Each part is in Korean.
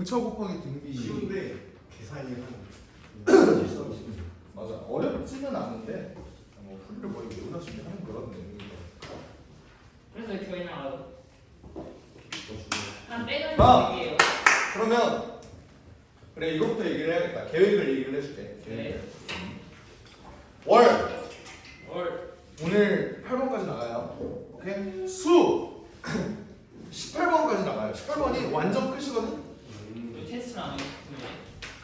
등차 곱하기 등비. 쉬운데 계산이 하는 실수하기 쉽네. 맞아. 어렵지는 않은데 뭐 풀이를 거의 외우다시피 하는 그런 내용이죠. 그래서 이렇게 많이 나와요. 한 아! 빼가지고 얘기해요. 그러면 그래 이것부터 얘기를 해야겠다. 계획을 얘기를 해줄게. 네. 월 월 오늘 8번까지 나가요. 오케이? 수 18번까지 나가요. 18번이 완전 끝이거든. 그 테스트를 안 해요.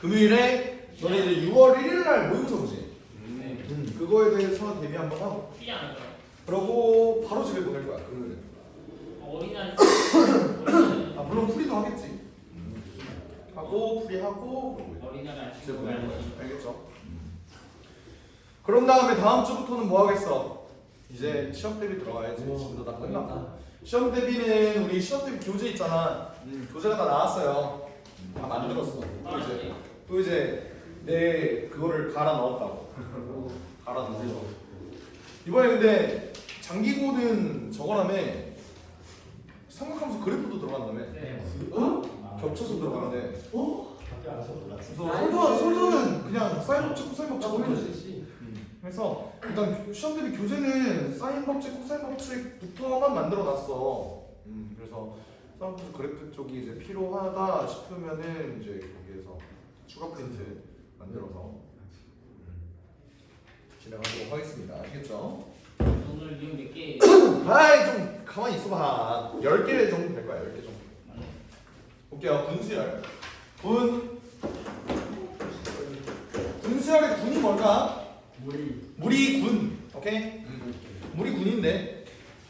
금요일에 너네 이제 6월 1일 날 모의고사 보지. 네. 그거에 대해서 대비 한번 하고. 피지 않을까요? 그러고 바로 집에 보낼 거야. 금요일에. 어린이날 아 물론 풀이도 하겠지. 하고 풀이하고 그러고 이제 어린이날 집에 보낼 거야. 알겠죠? 그런 다음에 다음 주부터는 뭐 하겠어? 이제 시험 대비 들어가야지. 지금도 다 끝났고. 시험 대비는 우리 시험 대비 교재 있잖아. 교재가 다 나왔어요. 다 만들었어. 또 이제 내 그거를 갈아 넣었다고. 갈아 넣어서. 이번에 근데 장기고든 저거라며 삼각함수 그래프도 들어간다며. 네. 겹쳐서 들어가는데. 밖에 알아서 몰랐어. 그래서 솔더는 그냥 사인 법칙, 코사인 법칙 거지. 그래서 일단 시험 대비 교재는 사인 법칙, 코사인 법칙부터만 만들어 놨어. 그래서 사인 그래프 쪽이 이제 필요하다 싶으면은 이제 거기에서 추가 프린트 만들어서 진행하도록 하겠습니다. 알겠죠? 오늘 이거 몇 개? 아이 좀 가만히 있어봐. 10개 정도 될 거야. 10개 정도. 볼게요. 분수열. 분수열의 군이 뭘까? 물이 군. 오케이? 물이 군인데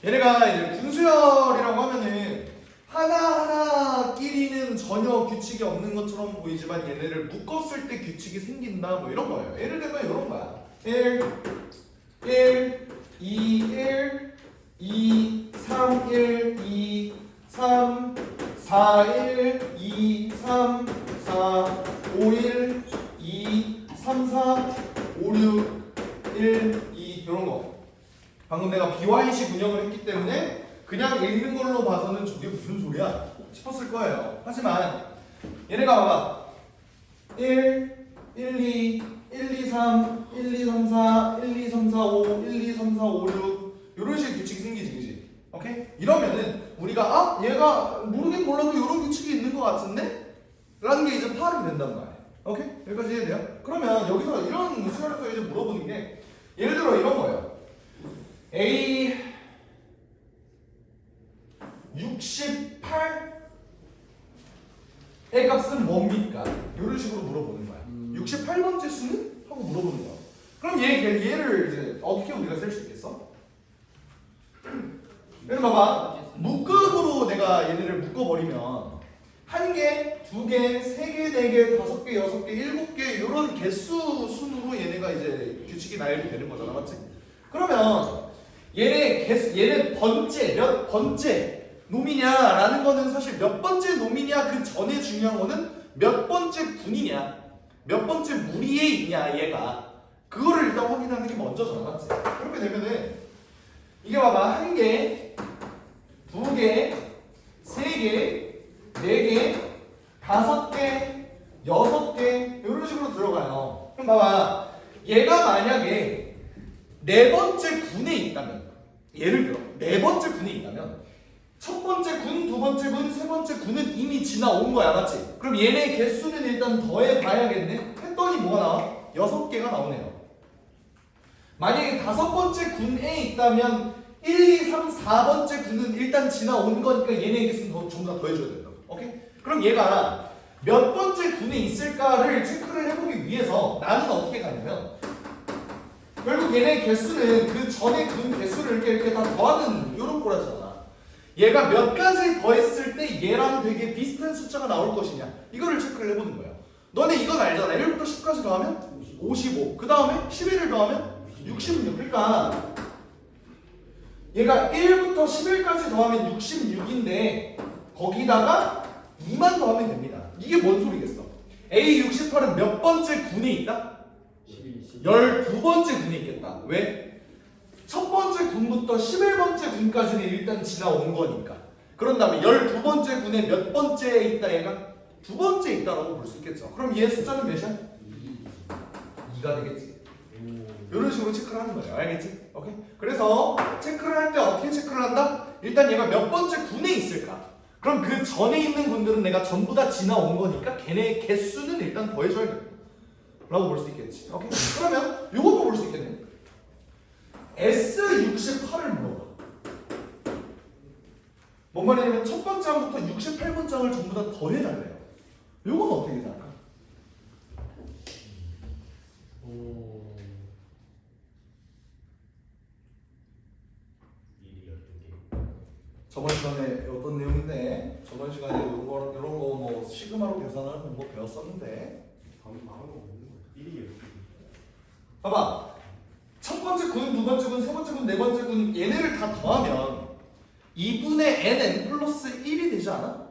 얘네가 이제 분수열이라고 하면은 하나하나끼리는 전혀 규칙이 없는 것처럼 보이지만 얘네를 묶었을 때 규칙이 생긴다 뭐 이런 거예요. 예를 들면 이런 거야. 1, 1, 2, 1, 2, 3, 1, 2, 3, 4, 1, 2, 3, 4, 5, 1, 2, 3, 4, 5, 6, 1, 2 이런 거. 방금 내가 BY식 운영을 했기 때문에 그냥 읽는 걸로 봐서는 저게 무슨 소리야 싶었을 거예요. 하지만 얘네가 봐봐. 1, 1, 2, 1, 2, 3, 1, 2, 3, 4, 1, 2, 3, 4, 5, 1, 2, 3, 4, 5, 6 이런 식의 규칙이 생기지, 그지? 오케이? 이러면은 우리가 얘가 모르긴 몰라도 이런 규칙이 있는 것 같은데? 라는 게 이제 파악이 된단 말이야. 오케이? 여기까지 이해돼요? 그러면 여기서 이런 수열에서 이제 물어보는 게 예를 들어 이런 거예요. A 68의 값은 뭡니까? 이런 식으로 물어보는 거야. 68번째 수는? 하고 물어보는 거야. 그럼 얘를 이제 어떻게 우리가 쓸 수 있겠어? 얘는 봐봐. 묶음으로 내가 얘네를 묶어버리면 1개, 2개, 3개, 4개, 5개, 6개, 7개 이런 개수 순으로 얘네가 이제 규칙이 나열이 되는 거잖아, 맞지? 그러면 얘네 번째, 몇 번째 놈이냐라는 거는 사실 몇 번째 놈이냐 그 전에 중요한 거는 몇 번째 군이냐, 몇 번째 무리에 있냐 얘가 그거를 일단 확인하는 게 먼저잖아, 맞지? 그렇게 되면은 이게 봐봐 1개, 2개, 3개, 4개, 5개, 6개 이런 식으로 들어가요. 그럼 봐봐 얘가 만약에 네 번째 군에 있다면 예를 들어 네 번째 군에 있다면 첫 번째 군, 두 번째 군, 세 번째 군은 이미 지나온 거야, 맞지? 그럼 얘네 개수는 일단 더해봐야겠네? 했더니 뭐가 나와? 6개가 나오네요. 만약에 다섯 번째 군에 있다면 1, 2, 3, 4번째 군은 일단 지나온 거니까 얘네 개수는 전부 다 더해줘야 된다. 오케이? 그럼 얘가 몇 번째 군에 있을까를 체크를 해보기 위해서 나는 어떻게 가냐면 결국 얘네 개수는 그 전에 군 개수를 이렇게 다 더하는 요런 꼬라지잖아. 얘가 몇 가지 더했을 때 얘랑 되게 비슷한 숫자가 나올 것이냐 이거를 체크를 해보는 거야. 너네 이건 알잖아. 1부터 10까지 더하면 55. 그 다음에 11을 더하면 66. 그러니까 얘가 1부터 11까지 더하면 66인데 거기다가 2만 더하면 됩니다. 이게 뭔 소리겠어? A68은 몇 번째 군에 있다? 12번째 군에 있겠다. 왜? 첫 번째 군부터 11번째 군까지는 일단 지나온 거니까. 그런 다음에 12번째 군에 몇 번째에 있다 얘가? 두 번째 있다라고 볼 수 있겠죠. 그럼 얘 숫자는 몇이야? 2가 되겠지. 이런 식으로 체크를 하는 거예요. 알겠지? 오케이? 그래서 체크를 할 때 어떻게 체크를 한다? 일단 얘가 몇 번째 군에 있을까? 그럼 그 전에 있는 군들은 내가 전부 다 지나온 거니까 걔네 개수는 일단 더해줘야겠다 라고 볼 수 있겠지. 오케이? 그러면 요것도 볼 수 있겠네. S68을 물어봐. 뭔 말이냐면 첫 번째 항부터 68번장을 전부 다 더해달래요. 요건 어떻게 생각할까? 저번 시간에 어떤 내용인데 저번 시간에 이런 거 뭐 시그마로 계산하는 방법 배웠었는데 봐봐. 첫 번째 군, 두 번째 군, 세 번째 군, 네 번째 군 얘네를 다 더하면 2분의 nn 플러스 1이 되지 않아?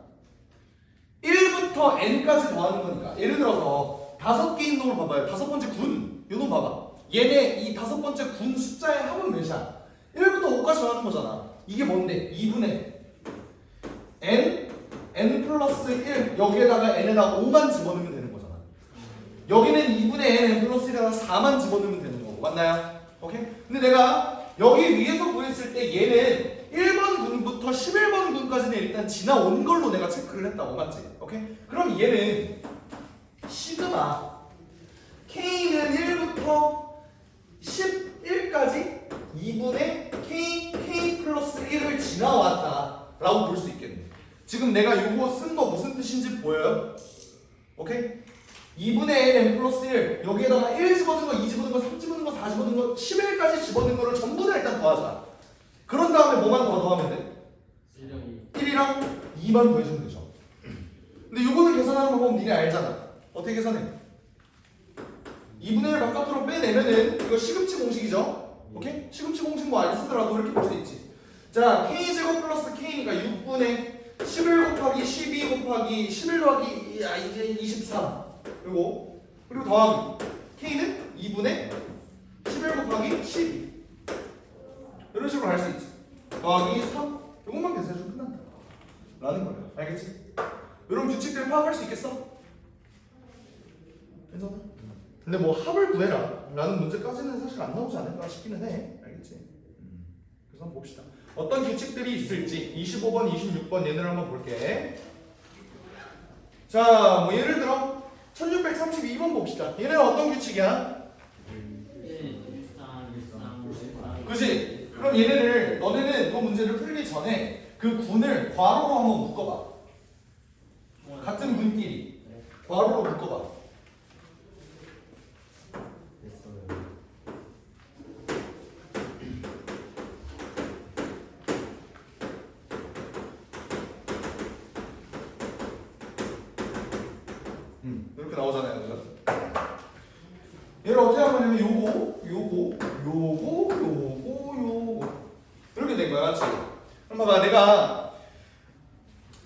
1부터 n까지 더하는 거니까 예를 들어서 5개인 놈을 봐봐요. 5번째 군, 요 놈 봐봐. 얘네 이 5번째 군 숫자의 합은 몇이야? 1부터 5까지 더하는 거잖아. 이게 뭔데? 2분의 n 플러스 1 여기에다가 n에다 5만 집어넣으면 되는 거잖아. 여기는 2분의 n 플러스 1에다 4만 집어넣으면 되는 거고 맞나요? 오케이? 근데 내가 여기 위에서 구했을 때 얘는 1번 군부터 11번 군까지는 일단 지나온 걸로 내가 체크를 했다고 맞지? 오케이? 그럼 얘는 시그마 K는 1부터 11까지 2분의 K 플러스 1을 지나왔다 라고 볼 수 있겠네. 지금 내가 요거 쓴 거 무슨 뜻인지 보여요? 오케이? 2분의 n 플러스 1 여기에다가 1 집어넣은 거, 2 집어넣은 거, 3 집어넣은 거, 4 집어넣은 거 11까지 집어넣은 거를 전부 다 일단 더하자. 그런 다음에 뭐만 더 더하면 돼? 1이랑 2만 더해주면 되죠. 근데 요거는 계산하는 방법 니네 알잖아. 어떻게 계산해? 2분의 1 바깥으로 빼내면은 이거 시금치 공식이죠? 오케이? 시금치 공식 뭐 안 쓰더라도 이렇게 볼 수 있지. 자, k제곱 플러스 k니까 6분의 11 곱하기 12 곱하기 11 더하기 이제 23 요거 그리고 더하기 k는 2분의 11 곱하기 12 이런 식으로 할 수 있지. 더하기 3 요것만 계산해주면 끝난다 라는 거예요. 알겠지? 이런 규칙들 파악할 수 있겠어? 괜찮아? 근데 뭐 합을 구해라 라는 문제까지는 사실 안 나오지 않을까 싶기는 해. 알겠지? 그래서 한번 봅시다. 어떤 규칙들이 있을지 25번, 26번 얘네를 한번 볼게. 자, 뭐 예를 들어 1632번 봅시다. 얘네는 어떤 규칙이야? 그치? 그럼 얘네를 너네는 그 문제를 풀기 전에 그 군을 괄호로 한번 묶어봐. 같은 군끼리 괄호로 묶어봐. 이렇게 나오잖아요, 그죠? 얘를 어떻게 하면 요거 이렇게 된 거야, 맞지? 그럼 봐봐, 내가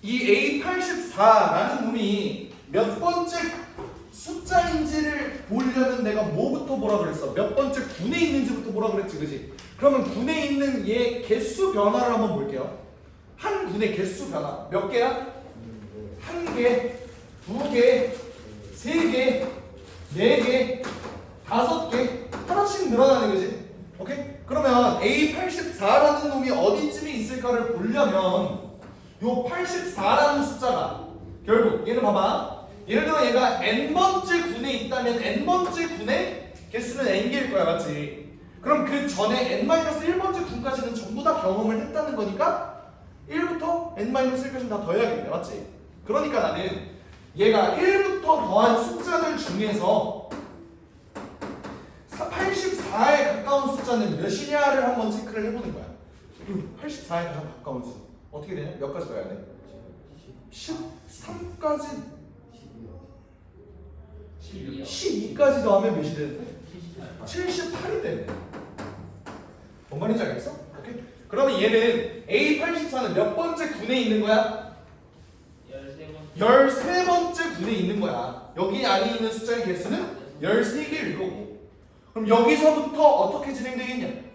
이 A84라는 놈이 몇 번째 숫자인지를 보려면 내가 뭐부터 보라 그랬어? 몇 번째 군에 있는지부터 보라 그랬지, 그지? 그러면 군에 있는 얘 개수 변화를 한번 볼게요. 한 군의 개수 변화 몇 개야? 한 개, 두 개, 세 개, 네 개, 다섯 개 하나씩 늘어나네, 그지? 오케이? 그러면 A84라는 놈이 어디쯤에 있을까를 보려면 요 84라는 숫자가 결국 얘는 봐봐. 예를 들어 얘가 n번째 군에 있다면 n번째 군의 개수는 n개일 거야, 맞지? 그럼 그 전에 n-1번째 군까지는 전부 다 경험을 했다는 거니까 1부터 n-1까지는 다 더해야겠네, 맞지? 그러니까 나는 얘가 1부터 더한 숫자들 중에서 84에 가까운 숫자는 몇이냐를 한번 체크를 해보는 거야. 84에 가장 가까운 수 어떻게 되냐? 몇 가지 더해야 돼? 13까지 12까지 더하면 몇이 되는데? 78이 되네. 뭔 말인지 알겠어? 오케이? 그러면 얘는 A84는 몇 번째 군에 있는 거야? 13번째 군에 있는 거야. 여기 안에 있는 숫자의 개수는 13개일 거고. 그럼 여기서부터 어떻게 진행되겠냐?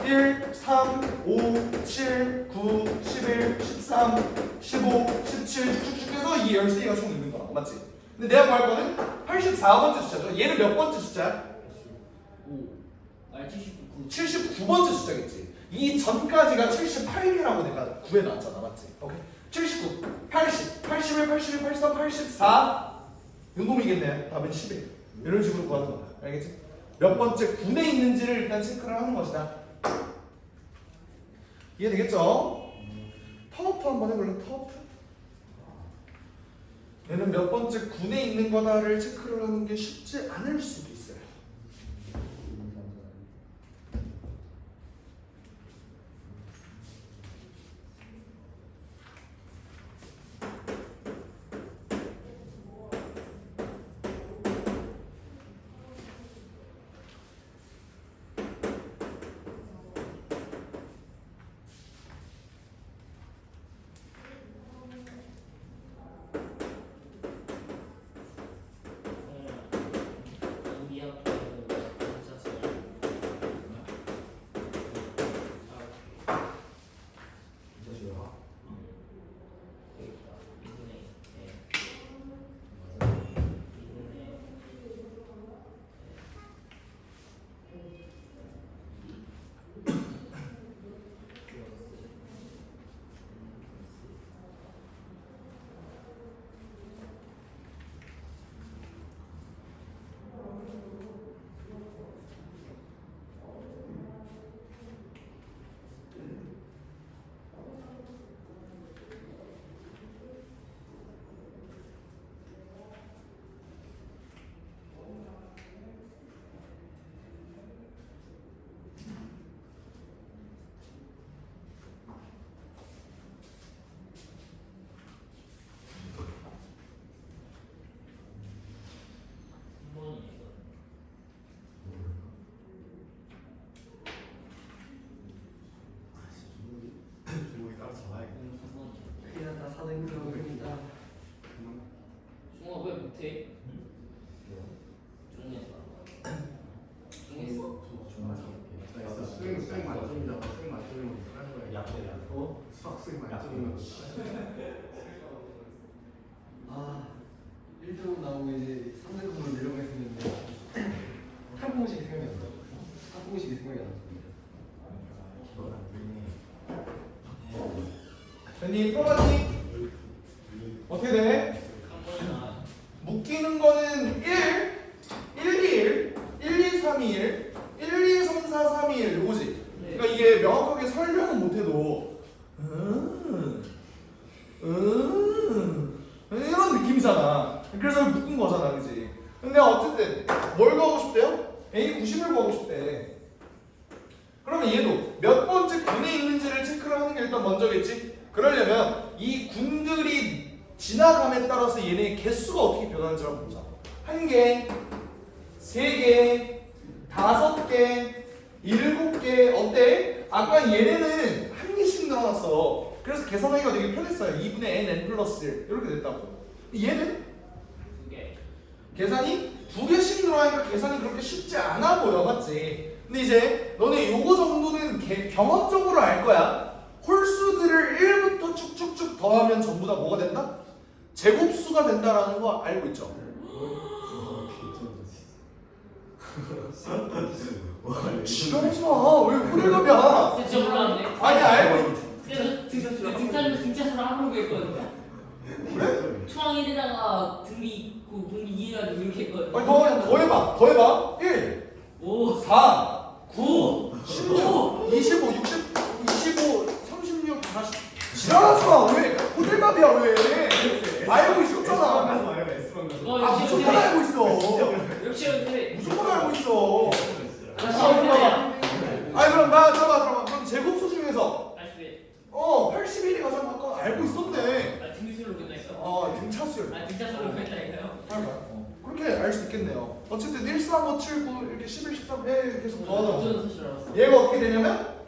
1, 3, 5, 7, 9, 11, 13, 15, 17 쭉쭉 해서 이 13개가 총 있는 거야. 맞지? 근데 내가 구할 거는 84번째 숫자죠. 얘는 몇 번째 숫자야? 79번째 숫자겠지. 이 전까지가 78개라고 내가 구해놨잖아, 맞지? 오케이. 79, 80, 81, 82, 83, 84. 이 놈이겠네. 답은 11. 이런 식으로 구하는 거야. 알겠지? 몇 번째 군에 있는지를 일단 체크를 하는 것이다. 이해되겠죠? 터프 한번 해볼래? 터프? 얘는 몇 번째 군에 있는 거다를 체크를 하는 게 쉽지 않을 수도 있어요. 주먹이 따라 잡아야겠다. 그냥 다 사는 경우입니다. 중아 왜 못해? 중했어? 수행 만점이잖아. 수행 만점이면 하는 거야. 약해야. 수학 수행 만점이면. 아, 1등 나오고 이제 3등급으로 내려가 했는데 탁공식이 생각이 안 나. 탁공식이 생각이 안 나. 니 풀어봤니? 어떻게 돼? 묶이는 거는 1, 1, 2, 1, 2, 3, 2, 1, 1, 2, 3, 4, 3, 2, 1 이거지? 그러니까 이게 명확하게 설명은 못해도 이런 느낌이잖아. 그래서 묶은 거잖아, 그지? 근데 어쨌든 뭘 구하고 싶대요? A 90을 구하고 싶대. 그러면 얘도 몇 번째 군에 있는지를 체크를 하는 게 일단 먼저겠지? 그러려면 이 군들이 지나감에 따라서 얘네의 개수가 어떻게 변하는지 한번 보자. 1개, 3개, 5개, 7개. 어때? 아까 얘네는 1개씩 늘어났어. 그래서 계산하기가 되게 편했어요. 2분의 n 플러스 1 이렇게 됐다고. 얘는 2개. 계산이 2개씩 늘어나니까 계산이 그렇게 쉽지 않아 보여, 맞지? 근데 이제 너네 요거 정도는 경험적으로 알 거야. 홀수들을 1부터 쭉쭉쭉 더하면 전부 다 뭐가 된다? 제곱수가 된다라는 거 알고 있죠? 지랄하지 마. 왜 호들갑이야? 진짜 몰랐네. 아니 알고 있. 등차수를 함부로 했거든요. 그래? 초항 1에다가 등비 공비 2해가지고 이렇게 했거든요. 아니 더해봐. 1, 5, 4, 9, 16, 25, 60, 25, 36, 40. 지랄하지 마. 왜 호들갑이야 왜? 알고 있었잖아. 무조건 알고 있어. 역시 연습해. 무조건 알고 있어. 다시 연습해. 아니 그럼 나 잠깐만. 그럼 제곱수 중에서 81. 81이 가장 가까워. 알고 있었네. 아 등비수로 끝나있어? 등차수열. 아 등차수로 끝나니까요? 그렇게 알 수 있겠네요. 어쨌든 1, 3, 5, 7, 9 이렇게 11, 13 계속 더하다. 저는 사실 알았어. 얘가 어떻게 되냐면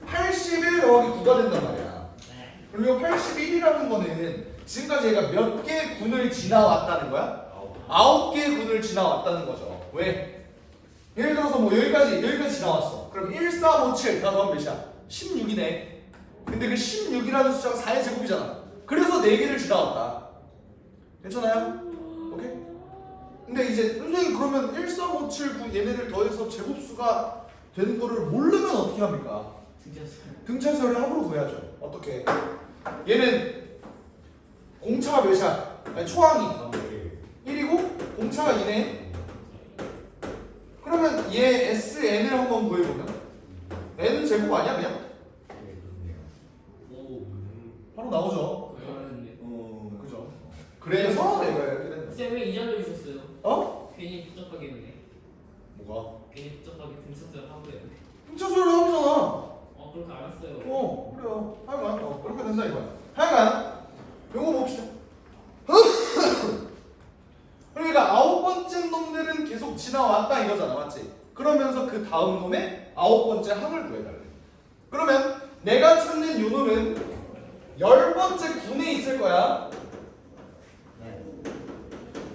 81 더하기 9가 된단 말이야. 네. 그리고 81이라는 거는 지금까지 얘가 몇 개 군을 지나왔다는 거야? 9개 군을 지나왔다는 거죠. 왜? 예를 들어서 뭐 여기까지 지나왔어. 그럼 1, 4, 5, 7 다 더하면 몇이야? 16이네. 근데 그 16이라는 숫자가 4의 제곱이잖아. 그래서 4개를 지나왔다. 괜찮아요? 오케이? 근데 이제 선생님 그러면 1, 3, 5, 7, 9 얘네를 더해서 제곱수가 되는 거를 모르면 어떻게 합니까? 등차수열의 합으로 구해야죠. 어떻게? 얘는 공차가 몇이야? 아니, 초항이 1이고 공차가 2네. 그러면 얘 SN을 한번 구해보면 N은 제곱 아니야 그냥? 오. 바로 나오죠. 그러는데. 그죠. 그래서 내가 이렇게 된다. 쌤왜 이 자리에 있었어요? 어? 괜히 복잡하게 했네. 뭐가? 괜히 복잡하게 등차수열 하고 했네. 등차수열을 합이잖아. 그렇게 알았어요. 그래요. 하여간 그렇게 된다 이거야. 하여간 요거 봅시다. 그러니까 9번째 놈들은 계속 지나왔다 이거잖아, 맞지? 그러면서 그 다음 놈의 9번째 항을 구해달래. 그러면 내가 찾는 요 놈은 10번째 군에 있을 거야.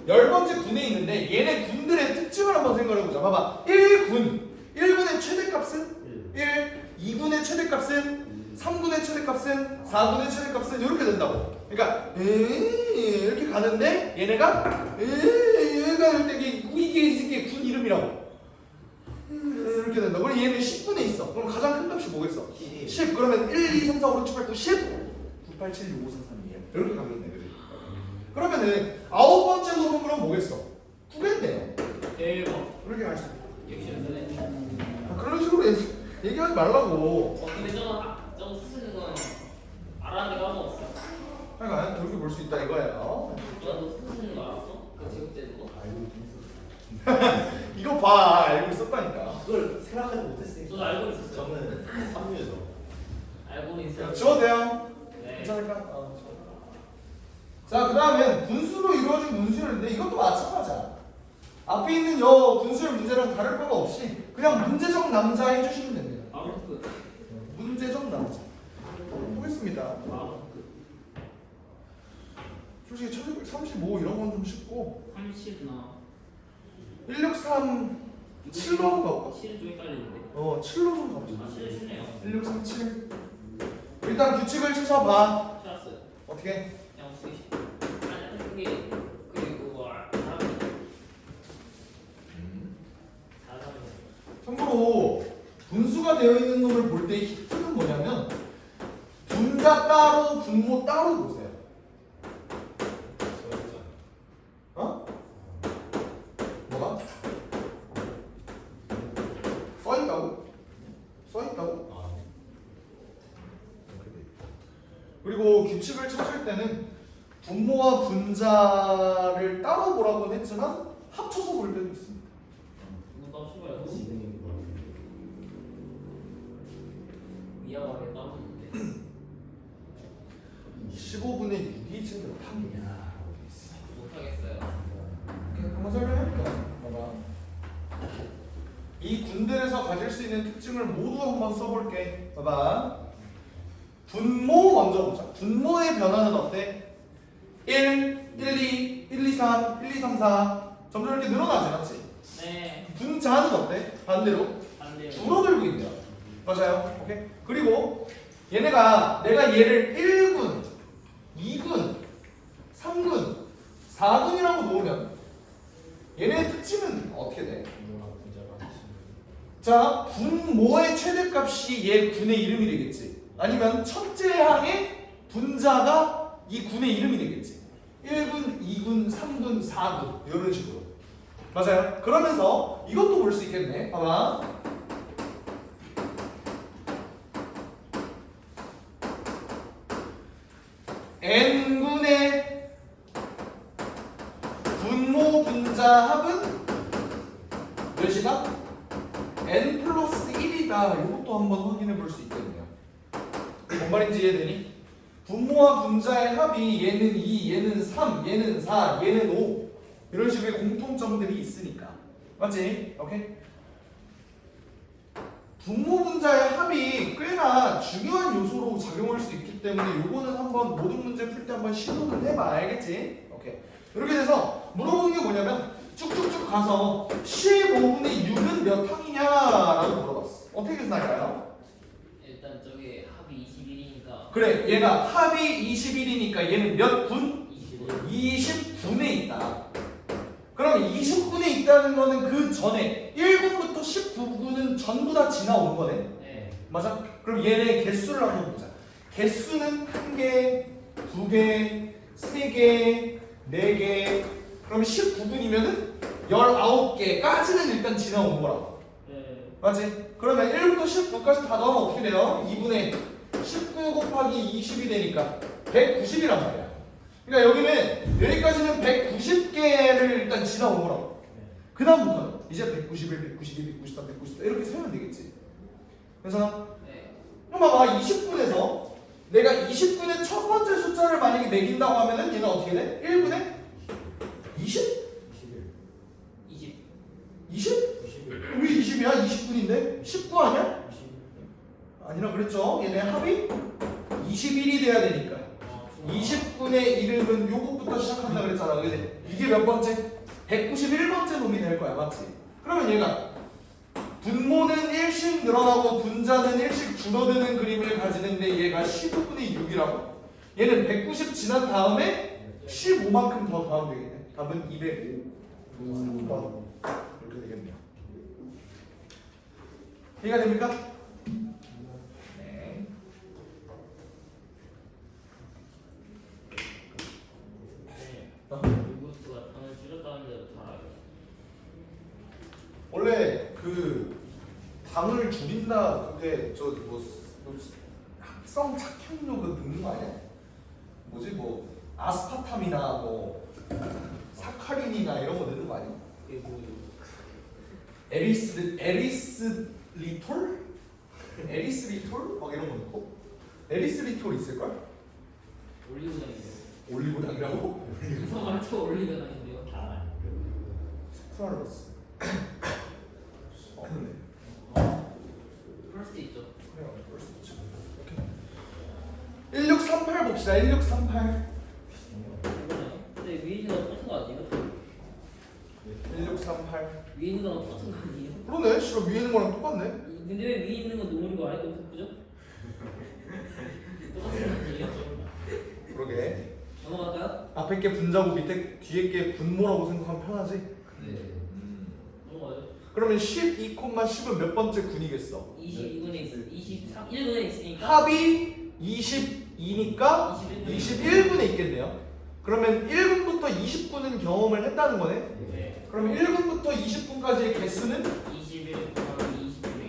10번째 군에 있는데 얘네 군들의 특징을 한번 생각해보자. 봐봐. 1군. 1군의 최대값은 1. 2군의 최대값은 3군의 최대값은 4군의 최대값은 이렇게 된다고. 그러니까 이렇게 가는데 얘네가 얘가 이럴 때 이게 이 새끼의 군 이름이라고. 이렇게 된다. 그럼 얘는 10군에 있어. 그럼 가장 큰 값이 뭐겠어? 10. 그러면 1, 2, 3, 4, 5, 6, 7, 8, 9, 10. 9, 8, 7, 6, 5, 4, 3, 2. 이렇게 가겠네. 그지? 그러면은 9번째 놈은 그럼 뭐겠어? 9겠네요. 대박. 그렇게 할 수 있어. 역시 연습해. 그런 식으로 얘기하지 말라고. 근데 저거 쓰는 건 알았는데 까먹었어. 하여간 그렇게 볼 수 있다 이거예요. 너 쓰는 거 알았어? 그 제곱되는 거? 이거 봐, 알고 있었다니까. 그걸 생각하지 못했으니까. 저도 알고 있었어요. 저는 3유에서 알고는 있어요. 지워도 돼요? 네. 괜찮을까? 자, 그 다음엔 분수로 이루어진 분수열인데 이것도 마찬가지야. 앞에 있는 여 분수열 문제랑 다를 바가 없이 그냥 문제적 남자 해주시면 됩니다. 바로 끝. 문제적 남자. 보겠습니다. 바로 끝. 솔직히 1635 이런 건 좀 쉽고 30나. 163 7로 한번 가볼까? 7은 좀 헷갈리는데. 7로 좀 가보자. 7은 쉽네요. 1637 일단 규칙을 찾아봐. 찾았어요. 어떻게? 그냥 쓰기. 아니, 그게 그리고 사람이 참고로 분수가 되어 있는 놈을 볼 때 히트는 뭐냐면 분자 따로 분모 따로 보세요. 어? 뭐가? 써있다고? 써있다고? 그리고 규칙을 찾을 때는 분모와 분자를 따로 보라고는 했지만 합쳐서 볼 때도 있습니다. 이거 따로 쳐봐요. 미안하게 따로 있는데 15분의 6이 지금 몇 항이냐? 못하겠어요. 한번 설명해볼까? 봐봐. 이 군들에서 가질 수 있는 특징을 모두 한번 써볼게. 봐봐. 분모 먼저 보자. 분모의 변화는 어때? 1, 2, 1, 2, 3, 1, 2, 3, 4 점점 이렇게 늘어나지, 맞지? 네. 분자는 어때? 반대로 반대로. 줄어들고 있네요. 맞아요. 오케이. 그리고 얘네가 내가 얘를 1군, 2군, 3군, 4군이라고 놓으면 얘네의 특징은 어떻게 돼? 자, 분모의 최대값이 얘 군의 이름이 되겠지. 아니면 첫째 항의 분자가 이 군의 이름이 되겠지. 1군, 2군, 3군, 4군 이런 식으로. 맞아요. 그러면서 이것도 볼 수 있겠네. 봐봐. n군의 분모 분자 합은 몇이다? n 플러스 1이다. 이것도 한번 확인해 볼 수 있겠네요. 뭔 말인지 이해되니? 분모와 분자의 합이 얘는 2, 얘는 3, 얘는 4, 얘는 5 이런 식의 공통점들이 있으니까. 맞지? 오케이? 분모 분자의 합이 꽤나 중요한 요소로 작용할 수 있기 때문에 요거는 한번 모든 문제 풀 때 한번 시도는 해봐. 알겠지? 오케이. 이렇게 돼서 물어보는 게 뭐냐면 쭉쭉쭉 가서 15분의 6은 몇 항이냐라고 물어봤어. 어떻게 계산할까요? 일단 저게 합이 21이니까 그래, 얘가 합이 21이니까 얘는 몇 군? 25. 20분에 있다. 그럼 20분에 있다는 거는 그 전에 1분부터 19분은 전부 다 지나온 거네. 네. 맞아? 그럼 얘네 개수를 한번 보자. 개수는 1개, 2개, 3개, 4개. 그럼 19분이면은 19개까지는 일단 지나온 거라고. 네. 맞지? 그러면 1부터 19까지 다 더하면 어떻게 돼요? 2분의 19 곱하기 20이 되니까 190이란 말이야. 그러니까 여기는 여기까지는 190개를 일단 지나온 거라고. 그 다음부터는 이제 191, 192, 194, 194 이렇게 세면 되겠지. 그래서 네. 봐봐 20분에서 내가 20분의 첫 번째 숫자를 만약에 매긴다고 하면은 얘는 어떻게 돼? 1분의 20? 20. 20? 왜 20이야? 20분인데? 19 아니야? 아니라 그랬죠? 얘네 합이 21이 돼야 되니까 20분의 1은 요것부터 시작한다 그랬잖아. 그지? 이게 몇 번째? 191번째 놈이 될 거야. 맞지? 그러면 얘가 분모는 1씩 늘어나고 분자는 1씩 줄어드는 그림을 가지는데 얘가 15분의 6이라고? 얘는 190 지난 다음에 15만큼 더 더하면 되겠네. 답은 205. 3번. 이렇게 되겠네요. 이해가 됩니까? 네. 이것도 당을 줄였다는데 잘 알아요. 원래 그 당을 줄인다 그게 저뭐 합성 착향료 그 넣는 거 아니야? 뭐지 뭐 아스파탐이나 뭐 사카린이나 이런 거 넣는 거 아니야? 그게 뭐 에리스리톨? 에리스리톨? 막 이런 거 넣고 에리스리톨 있을걸? 올리고당인데요. 올리고당이라고? 그래서 말투 올리고당인데요. 스쿠아로스 그럴 수도 있죠. 그래요 그럴 수 있죠. 1638 봅시다 1638 근데 위에 있는 거 똑같은 거 아니에요? 1638 위에 있는 거랑 똑같은 거 아니에요? 그러네 씨발 위에 있는 거랑 똑같네. 근데 왜 위에 있는 건 노을이고 아래 건 흑구죠? 똑같은 거 아니에요? 그러게 넘어갈까요? 앞에 게 분자고 밑에 뒤에 게 분모라고 생각하면 편하지? 네. 넘어가죠. 그러면 12,10은 몇 번째 군이겠어? 22분에 있어. 23, 1분에 있으니까 합이 22니까 21분에 있겠네요. 그러면 1분부터 20분은 경험을 했다는 거네. 네. 그러면 1분부터 20분까지의 개수는 21 곱하기 21.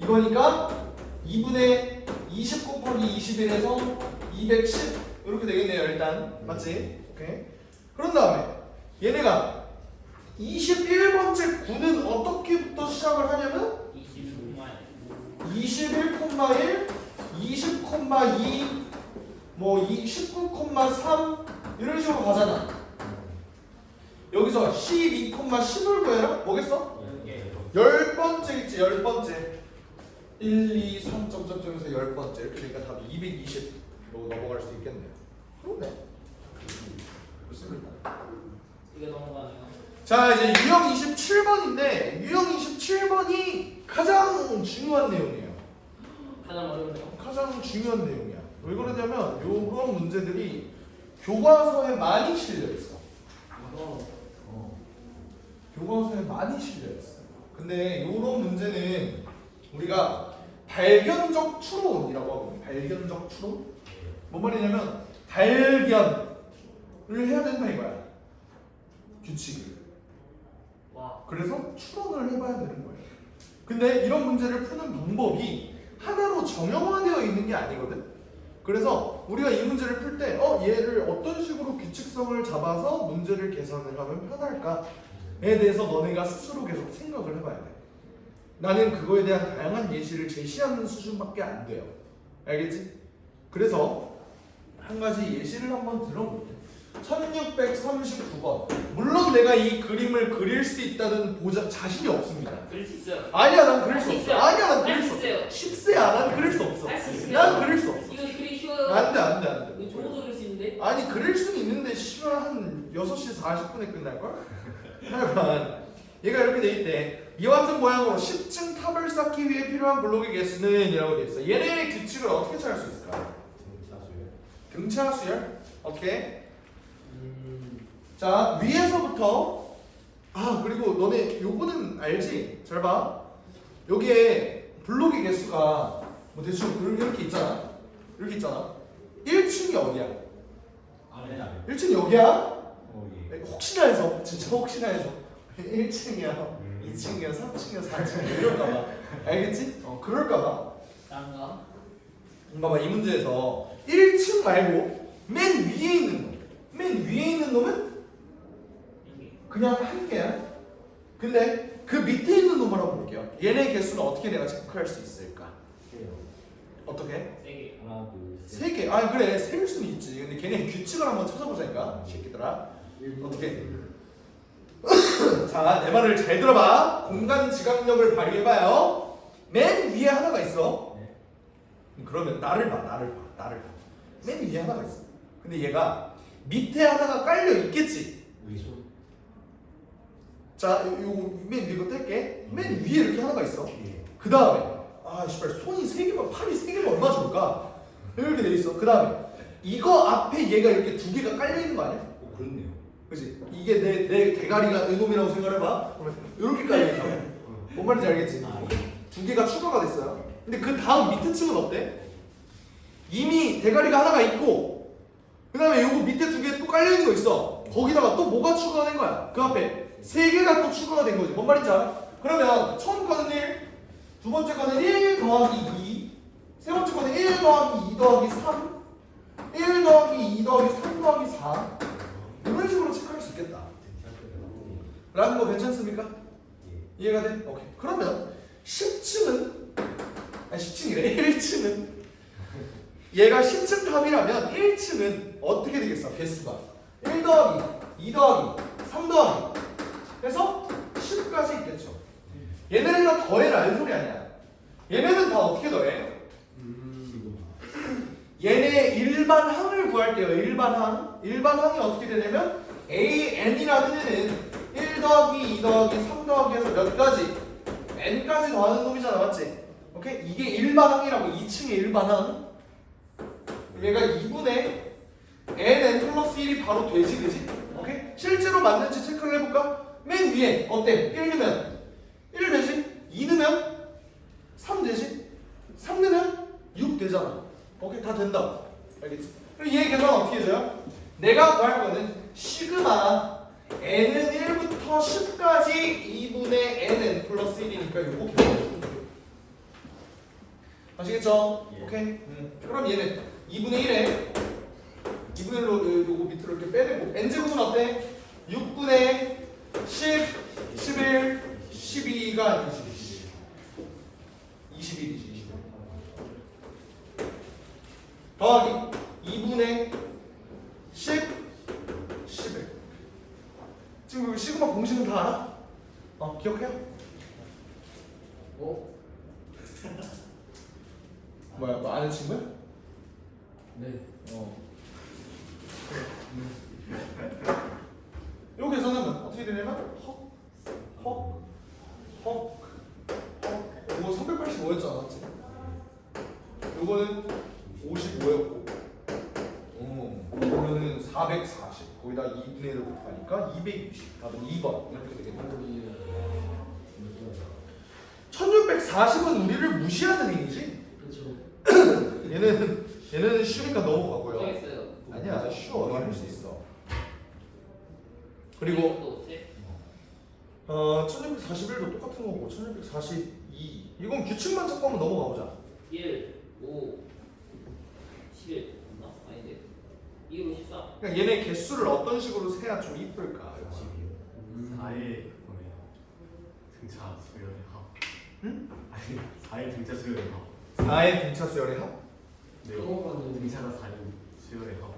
이거니까 2분의 20 곱하기 21에서 210 이렇게 되겠네요. 일단 맞지? 오케이. 그런 다음에 얘네가 21번째 군은 어떻게부터 시작을 하냐면 21,1, 20,2, 뭐 19,3 이런 식으로 가잖아. 여기서 12,10을 구해라. 뭐겠어? 10번째 있지. 10번째 1, 2, 3 점점점에서 10번째 이렇게 되니까 답이 220로 넘어갈 수 있겠네요. 그러네. 좋습니다. 이거 넘어가네요. 자 이제 유형 27번인데 유형 27번이 가장 중요한 내용이에요. 가장 어려운데요. 가장 중요한 내용이야. 왜 그러냐면 이런 문제들이 교과서에 많이 실려 있어. 교과서에 많이 실려 있어. 근데 이런 문제는 우리가 발견적 추론이라고 하거든요. 발견적 추론? 뭔 말이냐면 발견을 해야 된다 이거야. 규칙을. 와. 그래서 추론을 해봐야 되는 거예요. 근데 이런 문제를 푸는 방법이 하나로 정형화되어 있는 게 아니거든. 그래서 우리가 이 문제를 풀 때 얘를 어떤 식으로 규칙성을 잡아서 문제를 계산을 하면 편할까에 대해서 너네가 스스로 계속 생각을 해봐야 돼. 나는 그거에 대한 다양한 예시를 제시하는 수준밖에 안 돼요. 알겠지? 그래서 한 가지 예시를 한번 들어볼게. 1639번. 물론 내가 이 그림을 그릴 수 있다는 자신이 없습니다. 그릴 수 있어요. 아니야, 난 그릴 할 수 수 없어. 있어요. 아니야, 난 할 그릴 수 수 없어. 있어요. 10세야, 난 그릴 수 없어. 할 수 있어요. 난 그릴 수 없어. 이거 그리기 쉬워요. 안 돼. 이거 좋은 그릴 수 있는데. 아니, 그릴 수는 있는데 시간 한 6시 40분에 끝날걸? 하여간 얘가 이렇게 돼 있대. 이와 같은 모양으로 10층 탑을 쌓기 위해 필요한 블록의 개수는 이라고 돼 있어. 얘네의 규칙을 어떻게 찾을 수 있을까? 등차 수열? 오케이. 자 위에서부터 그리고 너네 요거는 알지? 잘 봐. 여기에 블록의 개수가 뭐 대충 이렇게 있잖아. 이렇게 있잖아. 1층이 어디야? 아래 아래. 1층이 여기야? 예. 혹시나 해서 진짜 혹시나 해서 1층이야, 2층이야, 3층이야, 4층이야 이럴까봐. 알겠지? 그럴까봐. 딴가? 봐봐 이 문제에서 1층 말고 맨 위에 있는 놈, 맨 위에 있는 놈은 그냥 한 개야. 근데 그 밑에 있는 놈을 한번 볼게요. 얘네 개수는 어떻게 내가 체크할 수 있을까? 어떻게? 세게. 하나 둘 셋. 세 개. 그래 세일 수는 있지. 근데 걔네 규칙을 한번 찾아보자니까 이 새끼들아. 어떻게? 자, 내 말을 잘 들어봐. 공간 지각력을 발휘해봐요. 맨 위에 하나가 있어. 그러면 나를 봐. 맨 위에 하나가 있어. 근데 얘가 밑에 하나가 깔려 있겠지. 자, 요거 맨 위에 거 뗄게. 맨 위에 이렇게 하나가 있어. 그 다음에 씨발 손이 세 개면 팔이 세 개면 얼마 줄까? 이렇게 돼 있어. 그 다음에 이거 앞에 얘가 이렇게 두 개가 깔려 있는 거 아니야? 그렇네요. 그렇지? 이게 내 대가리가 이놈이라고 생각해봐. 그러면 이렇게 깔려 있다고. 뭔 말인지 알겠지? 두 개가 추가가 됐어요. 근데 그 다음 밑에 층은 어때? 이미 대가리가 하나가 있고 그 다음에 요거 밑에 두 개 또 깔려 있는 거 있어. 거기다가 또 뭐가 추가가 된 거야? 그 앞에 세 개가 또 추가가 된 거지. 뭔 말인지 알아? 그러면 처음 거는 1, 두 번째 거는 1 더하기 2, 세 번째 거는 1 더하기 2 더하기 3, 1 더하기 2 더하기 3 더하기 4 이런 식으로 체크할 수 있겠다. 라는 거 괜찮습니까? 이해가 돼? 오케이. 그러면 10층은 10층이래. 1층은 얘가 10층 탑이라면 1층은 어떻게 되겠어? 개수가 1 더하기 2 더하기 3 더하기 그래서 10까지 있겠죠. 얘네를 다 더해라 이 소리 아니야. 얘네는 다 어떻게 더해? 얘네 일반항을 구할게요. 일반항이 어떻게 되냐면 AN이라는 애는 1 더하기 2 더하기 3 더하기 해서 몇 가지? n까지 더하는 놈이잖아. 맞지? 오케이? 이게 일반항이라고. 2층의 일반항. 얘가 2분의 nn 플러스 1이 바로 되지. 그지? 오케이? 실제로 맞는지 체크를 해볼까? 맨 위에 어때? 1 넣으면 1 되지? 2 넣으면 3 되지? 3 넣으면 6 되잖아. 오케이? 다 된다. 알겠지? 그럼 얘 계산 어떻게 해줘요? 내가 구할 거는 시그마 n은 1부터 10까지 2분의 nn 플러스 1이니까 요거 계산해주면 돼. 아시겠죠? 예. 오케이? 그럼 얘는 2분의 1에 2분의 1로 요거 밑으로 이렇게 빼내고 n제곱은 어때? 6분의 10, 11, 12가 21이지. 더하기 2분의 10, 11. 지금 여기 시그마 공식은 다 알아? 기억해요? 뭐야, 너 아는 친구야? 네. 요 계산하면 어떻게 되냐면 이거 385였잖아. 맞지? 요거는 55였고 그러면은 440 거기다 2분의 1을 곱하니까 260 답은 2번 이렇게 되겠네. 1640은 우리를 무시하는 얘기지? 그렇죠. 얘네는 쉬우니까 넘어가고요. 걱정했어요. 아니야, 쉬워. 너 할 수 있어. 그리고 또 세? 1641도 똑같은 거고 1642 이건 규칙만 찾고 한번 넘어가 보자. 1, 5, 11 맞나? 아닌데 2로 14. 그러니까 얘네 개수를 어떤 식으로 세야 좀 이쁠까? 4일 뭐네요. 등차 수열의 합. 응? 아니 4일 등차 수열의 합. 4의 등차 수열의 합? 네. 등차가 4일 수열의 합.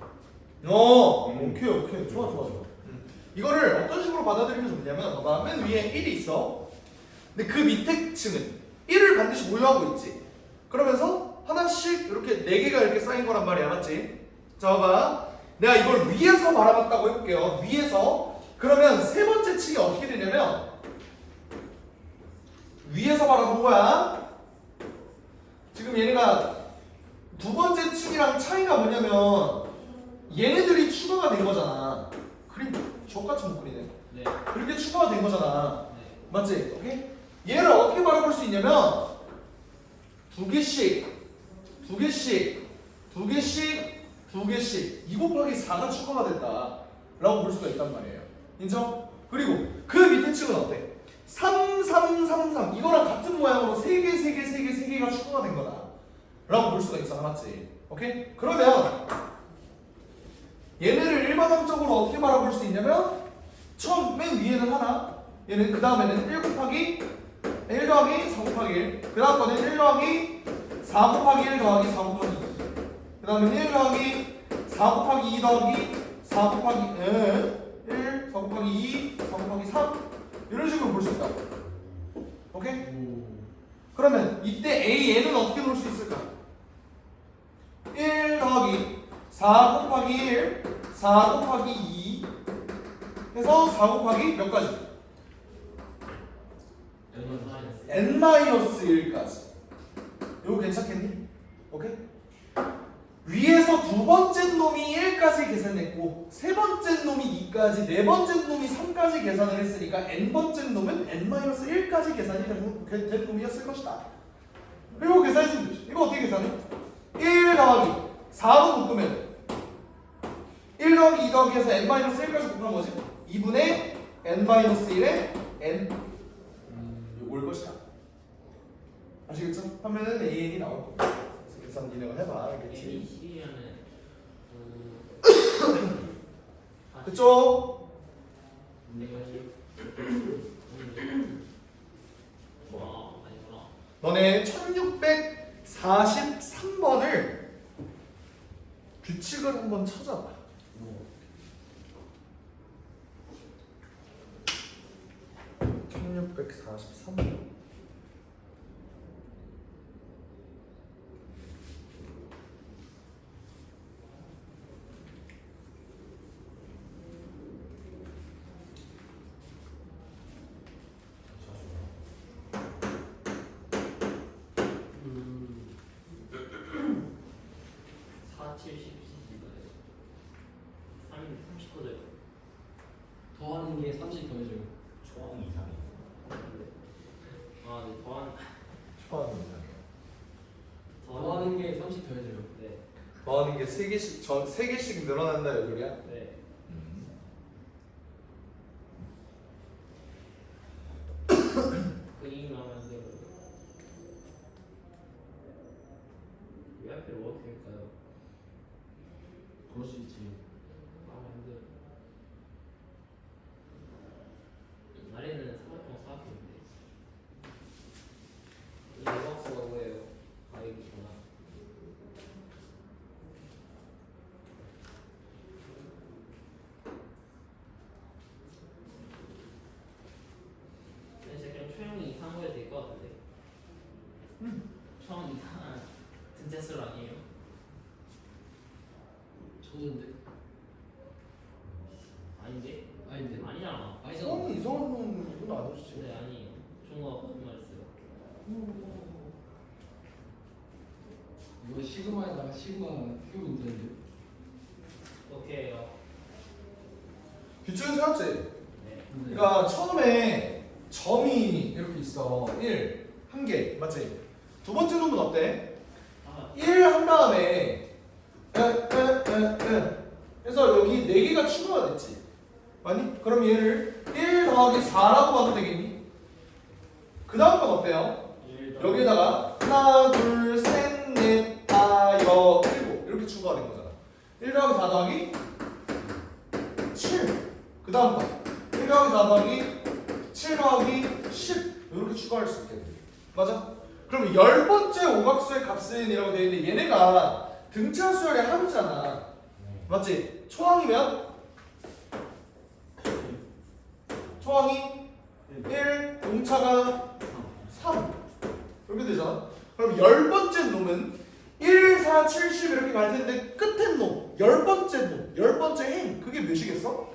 오케이. 좋아. 이거를 어떤 식으로 받아들이면 좋냐면 봐봐. 맨 위에 1이 있어. 근데 그 밑에 층은 1을 반드시 보유하고 있지. 그러면서 하나씩 이렇게 4개가 이렇게 쌓인 거란 말이야. 맞지? 자 봐봐. 내가 이걸 위에서 바라봤다고 해볼게요. 위에서. 그러면 세 번째 층이 어떻게 되냐면 위에서 바라본 거야. 지금 얘네가 두 번째 층이랑 차이가 뭐냐면 얘네들이 추가가 된 거잖아. 그림 족같은 묶음이네. 네. 이렇게 추가가 된 거잖아. 네. 맞지? 오케이? 얘를 어떻게 바라볼 수 있냐면 두 개씩 2 곱하기 4가 추가가 됐다 라고 볼 수가 있단 말이에요. 인정? 그리고 그 밑에 측은 어때? 3 이거랑 같은 모양으로 3개가 추가가 된 거다 라고 볼 수가 있어. 맞지? 오케이? 그러면 얘네를 일반항적으로 어떻게 바라볼 수 있냐면 처음 맨 위에는 하나, 얘는 그 다음에는 1 더하기 4 곱하기 1, 그 다음 거는 1 더하기 4 곱하기 1 더하기 4 곱하기 2, 그 다음에 1 더하기 4 곱하기 2 더하기 4 곱하기 1, 4 곱하기 2, 4 곱하기 3 이런 식으로 볼 수 있다. 오케이? 그러면 이때 AN은 어떻게 놓을 수 있을까? 1 더하기 4 곱하기 1, 4 곱하기 2 해서 4 곱하기 몇 가지? n-1까지. 이거 괜찮겠니? 오케이? 위에서 두 번째 놈이 1까지 계산했고 세 번째 놈이 2까지, 네 번째 놈이 3까지 계산을 했으니까 n번째 놈은 n-1까지 계산이 된 놈이었을 것이다. 이거 계산해주면 되지. 이거 어떻게 계산해? 1 더하기 4로 묶으면 1 더하기 2 더하기 해서 n-1까지 곱한 거지. 2분의 n-1의 n 올 것이다. 아시겠죠? 하면은 AN이 나올 겁니다. 그래서 계산 니네가 해봐. 알겠지? 그쵸? 너네 1643번을 규칙을 한번 찾아봐. 뭐. 1643번. 더하는 게 30 더해줘요. 초항 이상이. 아, 네. 더하는 게 30 더해줘요. 네. 더하는 게 3개씩, 3개씩 늘어난다 이 소리야? 네. 그림 하면 안 돼요. 왜 하필 워킹일까요? 그럴 수 있지. 하면 안 돼요. 옛날에는 사각형 사각형인데. 이 대박수가 뭐예요? 아, 이거구나. 이제 그냥 초형이 이상한 거에 될 것 같은데. 초형 이상한 등차술 아니에요? 천재인데? 아닌데? 아닌데? 아니잖아. 아니잖아. 형이 이상한 놈은 아니지. 근데 아니에요. 종호가 거짓말했어요. 이거 시그마에다가 시그마 큐브 문제인데? 오케이요. 규칙은 세웠지? 네. 그러니까 처음에 점이 이렇게 있어. 1, 1개. 맞지? 두 번째 놈은 어때? 아, 1 한 다음에 그래서 여기 4개가 추가가 됐지. 맞니? 그럼 얘를 1 더하기 4라고 봐도 되겠니? 그 다음 건 어때요? 여기에다가 하나, 둘, 셋, 넷, 다, 여, 일곱 이렇게 추가가 된 거잖아. 1 더하기 4 더하기 7. 그 다음 거 1 더하기 4 더하기 7 더하기 10 이렇게 추가할 수 있겠네. 맞아? 그럼 10번째 오각수의 값은이라고 되어 있는데 얘네가 등차 수열의 합이잖아. 맞지? 초항이면 초항이 1, 동차가 3 이렇게 되잖아. 그럼 10번째 놈은 1, 4, 70 이렇게 갈 텐데 끝에 놈 10번째 놈 10번째 행 그게 몇이겠어?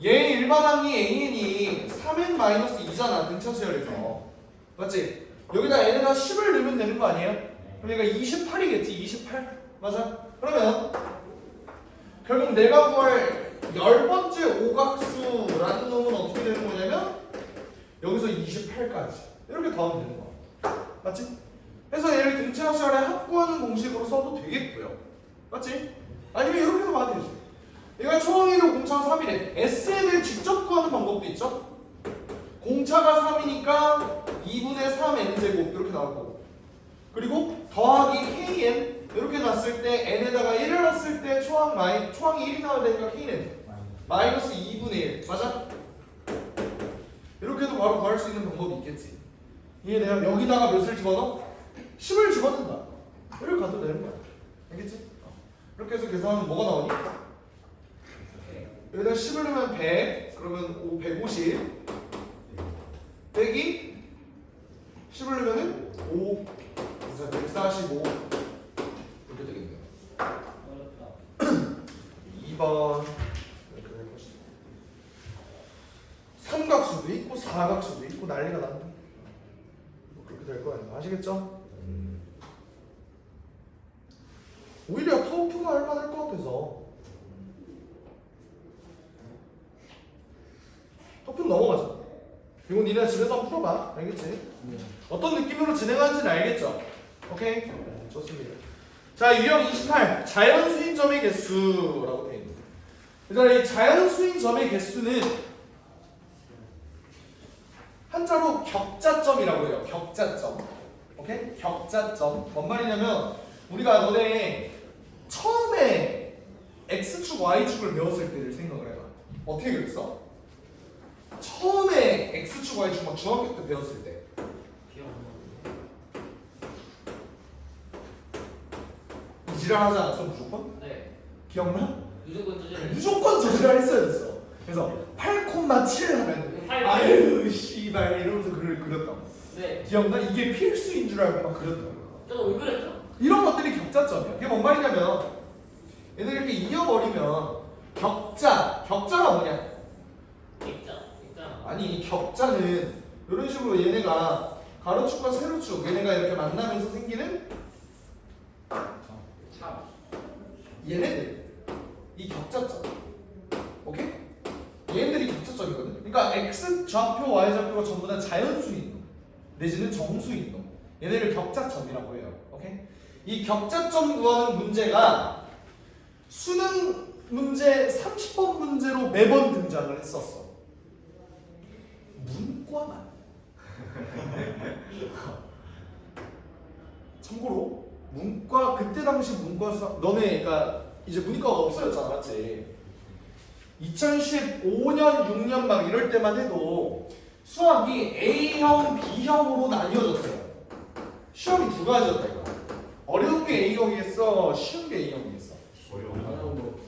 얘 일반항이 AN이 3n-2잖아 등차 수열에서. 맞지? 여기다 n에다 10을 넣으면 되는 거 아니에요? 그러니까 28이겠지. 28 맞아? 그러면 결국 내가 구할 10번째 오각수라는 놈은 어떻게 되는 거냐면 여기서 28까지 이렇게 더하면 되는 거야. 맞지? 그래서 얘를 등차 합시아래 합구하는 공식으로 써도 되겠고요. 맞지? 아니면 이렇게도 봐도 되지. 얘가 초항 1호 공차가 3이래. S에 대해 직접 구하는 방법도 있죠. 공차가 3이니까 2분의 3n제곱 이렇게 나올 거고, 그리고 더하기 kn 이렇게 놨을 때 n에다가 1을 놨을 때 초항이 1이 나와야 되니까 kn 마이너스 2분의 1 맞아? 이렇게도 바로 구할 수 있는 방법이 있겠지. 이해돼요? 여기다가 몇을 집어넣어? 10을 집어넣는다. 이렇게 가도 되는 거야. 알겠지? 이렇게 해서 계산하면 뭐가 나오니? 여기다 10을 넣으면 100, 그러면 150 빼기 10을 넣으면은 145 이렇게 되겠네요. 어렵다. 2번 이렇게 될 것이다. 삼각수도 있고 사각수도 있고 난리가 난다. 그렇게 될 거예요. 아시겠죠? 오히려 터프가 할만할 것 같아서 터프는 넘어가자. 이건 니네 집에서 한번 풀어봐. 알겠지? 어떤 느낌으로 진행하는지는 알겠죠? 오케이? 좋습니다. 자, 유형 28 자연수인 점의 개수라고 되어 있습니다. 그래서 이 자연수인 점의 개수는 한자로 격자점이라고 해요. 격자점. 오케이? 격자점. 뭔 말이냐면 우리가 너네 처음에 x축, y축을 배웠을 때를 생각을 해봐. 어떻게 그랬어? 처음에 x축, y축 막 중학교 때 배웠을 때 이 지랄 하지 않았어 무조건? 네. 기억나? 무조건 저지를. 무조건 저 지랄 했어야 됐어. 그래서 8,7 하면 아유 씨발 이러면서 글을 그렸다고. 네. 기억나? 이게 필수인 줄 알고 막 그렸다고. 저거 왜 그랬죠? 이런 것들이 격자점이야. 그게 뭔 말이냐면 얘들 이렇게 이어버리면 격자가 뭐냐? 있잖아. 아니 격자는 이런 식으로 얘네가 가로축과 세로축 얘네가 이렇게 만나면서 생기는 얘네들 이 격자점. 오케이? 얘네들이 격자점이거든. 그러니까 x 좌표, y 좌표가 전부 다 자연수인 놈 내지는 정수인 놈 얘네를 격자점이라고 해요. 오케이? 이 격자점 구하는 문제가 수능 문제 30번 문제로 매번 등장을 했었어. 문과만. 참고로 문과 그때 당시 문과 수학 너네 그러니까 이제 문과가 없어졌잖아, 맞지? 2015년, 6년 막 이럴 때만 해도 수학이 A형, B형으로 나뉘어졌어요. 시험이 두 가지였다 이거. 어려운 게 A형이겠어, 쉬운 게 A형이겠어.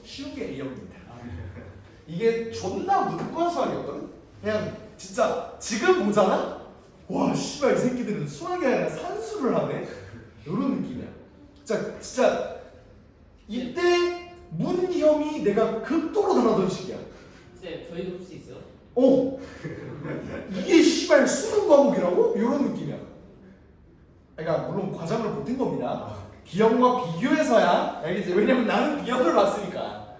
쉬운 게 A형입니다. 이게 존나 문과 수학이었거든. 그냥 진짜 지금 보잖아. 와 씨발 이 새끼들은 수학이 아니라 산수를 하네. 이런 느낌이야. 진짜 이때 문형이 내가 극도로 다르던 시기야. 쌤, 저희도 할 수 있어요? 이게 씨발 수능 과목이라고? 이런 느낌이야. 그러니까 물론 과장을 못한 겁니다. B형과 비교해서야 알겠지? 왜냐면 나는 B형을 봤으니까.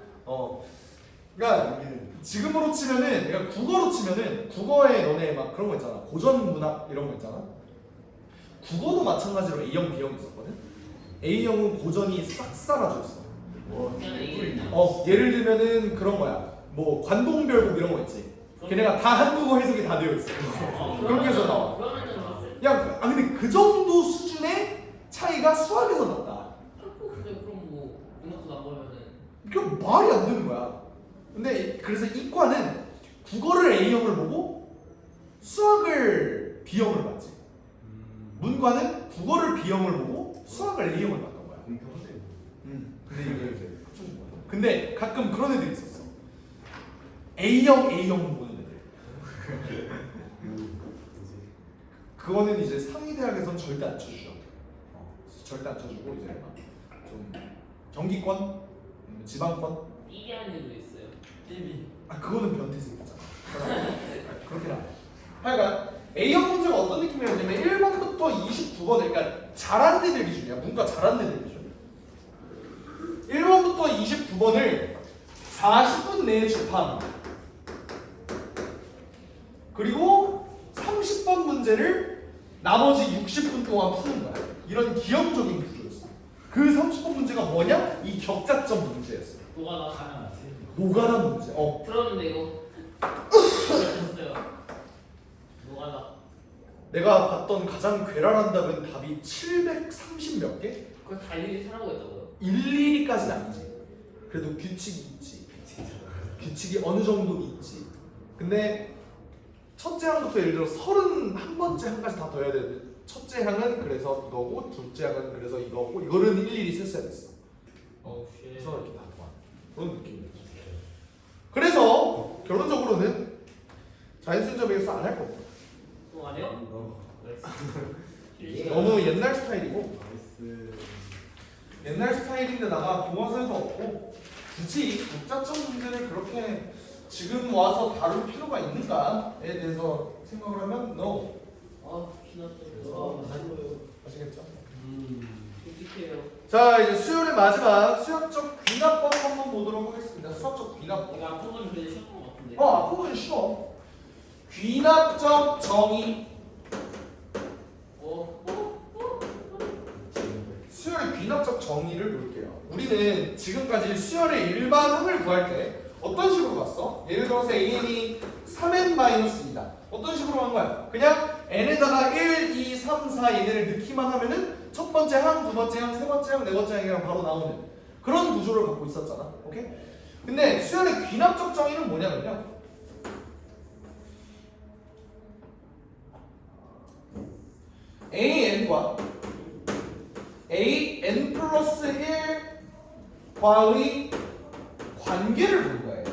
그러니까 지금으로 치면은 내가 국어로 치면은 국어에 너네 막 그런 거 있잖아. 고전 문학 이런 거 있잖아. 국어도 마찬가지로 A형, B형이 있었거든. A형은 고전이 싹 사라져 있어. 그냥 얘기했냐? 예를 들면은 그런 거야. 뭐 관동별곡 이런 거 있지. 걔네가 다 한국어 해석이 다 되어 있어. 그렇게 해서 나와. 그러면은 봤을 야, 근데 그 정도 수준의 차이가 수학에서 났다. 근데 그럼 뭐 문학도 나오면은 그게 말이 안 되는 거야. 근데 그래서 이과는 국어를 A형을 보고 수학을 B형을 봤지. 문과는 국어를 B형을 보고 수학을 A형을 봤던 거야. 근데 이게 이제 합쳐진 거야. 근데 가끔 그런 애들이 있었어. A형 보는 애들. 그거는 이제 상위 대학에선 절대 안 쳐주죠. 절대 안 쳐주고 이제 막 좀 경기권, 지방권. 삐게 하는 애도 있어요. 삐비. 그거는 변태 새끼잖아. 그렇게 안 해. 하여간 A형 문제가 어떤 느낌이었냐면 1번부터 29번 그러니까 잘하는 애들 기준이야. 문과 잘하는 애들 기준. 1번부터 29번을 40분 내 주판 그리고 30번 문제를 나머지 60분 동안 푸는 거야. 이런 기형적인 구조였어. 그 30번 문제가 뭐냐? 이 격자점 문제였어. 노가다 가면 안 돼. 노가다 문제. 들었는데 이거 들었어요. 노가다. 내가 봤던 가장 괴랄한 답은 답이 730 몇 개? 그걸 다 일일이 사라고 했다고요? 일일이까지는 아니지. 그래도 규칙이 있지. 규칙이 어느 정도 있지. 근데 첫째 항부터 예를 들어 31번째 항까지 다 더해야 되는데 첫째 항은 그래서 이거고 둘째 항은 그래서 이거고 이거는 일일이 썼어야 됐어. 그래서 이렇게 다 도와. 그런 느낌이었죠. 그래서 결론적으로는 자연수점에서 안 할 겁니다. 또 안 해요? 너무 옛날 스타일이고 나이스. 옛날 스타일인데다가 교과서에도 없고 굳이 독자점 문제를 그렇게 지금 와서 다룰 필요가 있는가에 대해서 생각을 하면 no. 피났어. 아시겠죠? 솔직해요. 자 이제 수요일의 마지막 수학적 귀납법 한번 보도록 하겠습니다. 수학적 귀납법. 이거 앞부분 되게 쉬웠던 것 같은데. 앞부분 쉬워. 귀납적 정의. 수열의 귀납적 정의를 볼게요. 우리는 지금까지 수열의 일반 항을 구할 때 어떤 식으로 봤어? 예를 들어서 an이 3n-2다. 어떤 식으로 한 거야? 그냥 n에다가 1, 2, 3, 4 얘네를 넣기만 하면은 첫 번째 항, 두 번째 항, 세 번째 항, 네 번째 항이랑 바로 나오는 그런 구조를 갖고 있었잖아. 오케이? 근데 수열의 귀납적 정의는 뭐냐면요. an과 an 플러스 1과의 관계를 보는 거예요.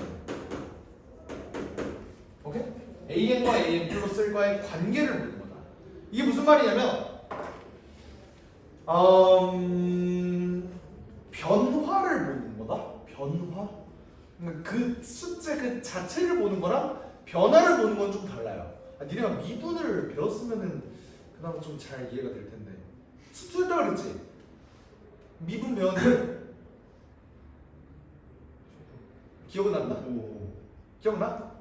오케이? an과 an 플러스 1과의 관계를 보는 거다. 이게 무슨 말이냐면 변화를 보는 거다. 변화? 그 숫자 그 자체를 보는 거랑 변화를 보는 건 좀 달라요. 니네가 미분을 배웠으면은 그나마 좀 잘 이해가 될 텐데. 수투했다 그랬지? 미분 배웠는데 기억은 안 나? 기억나?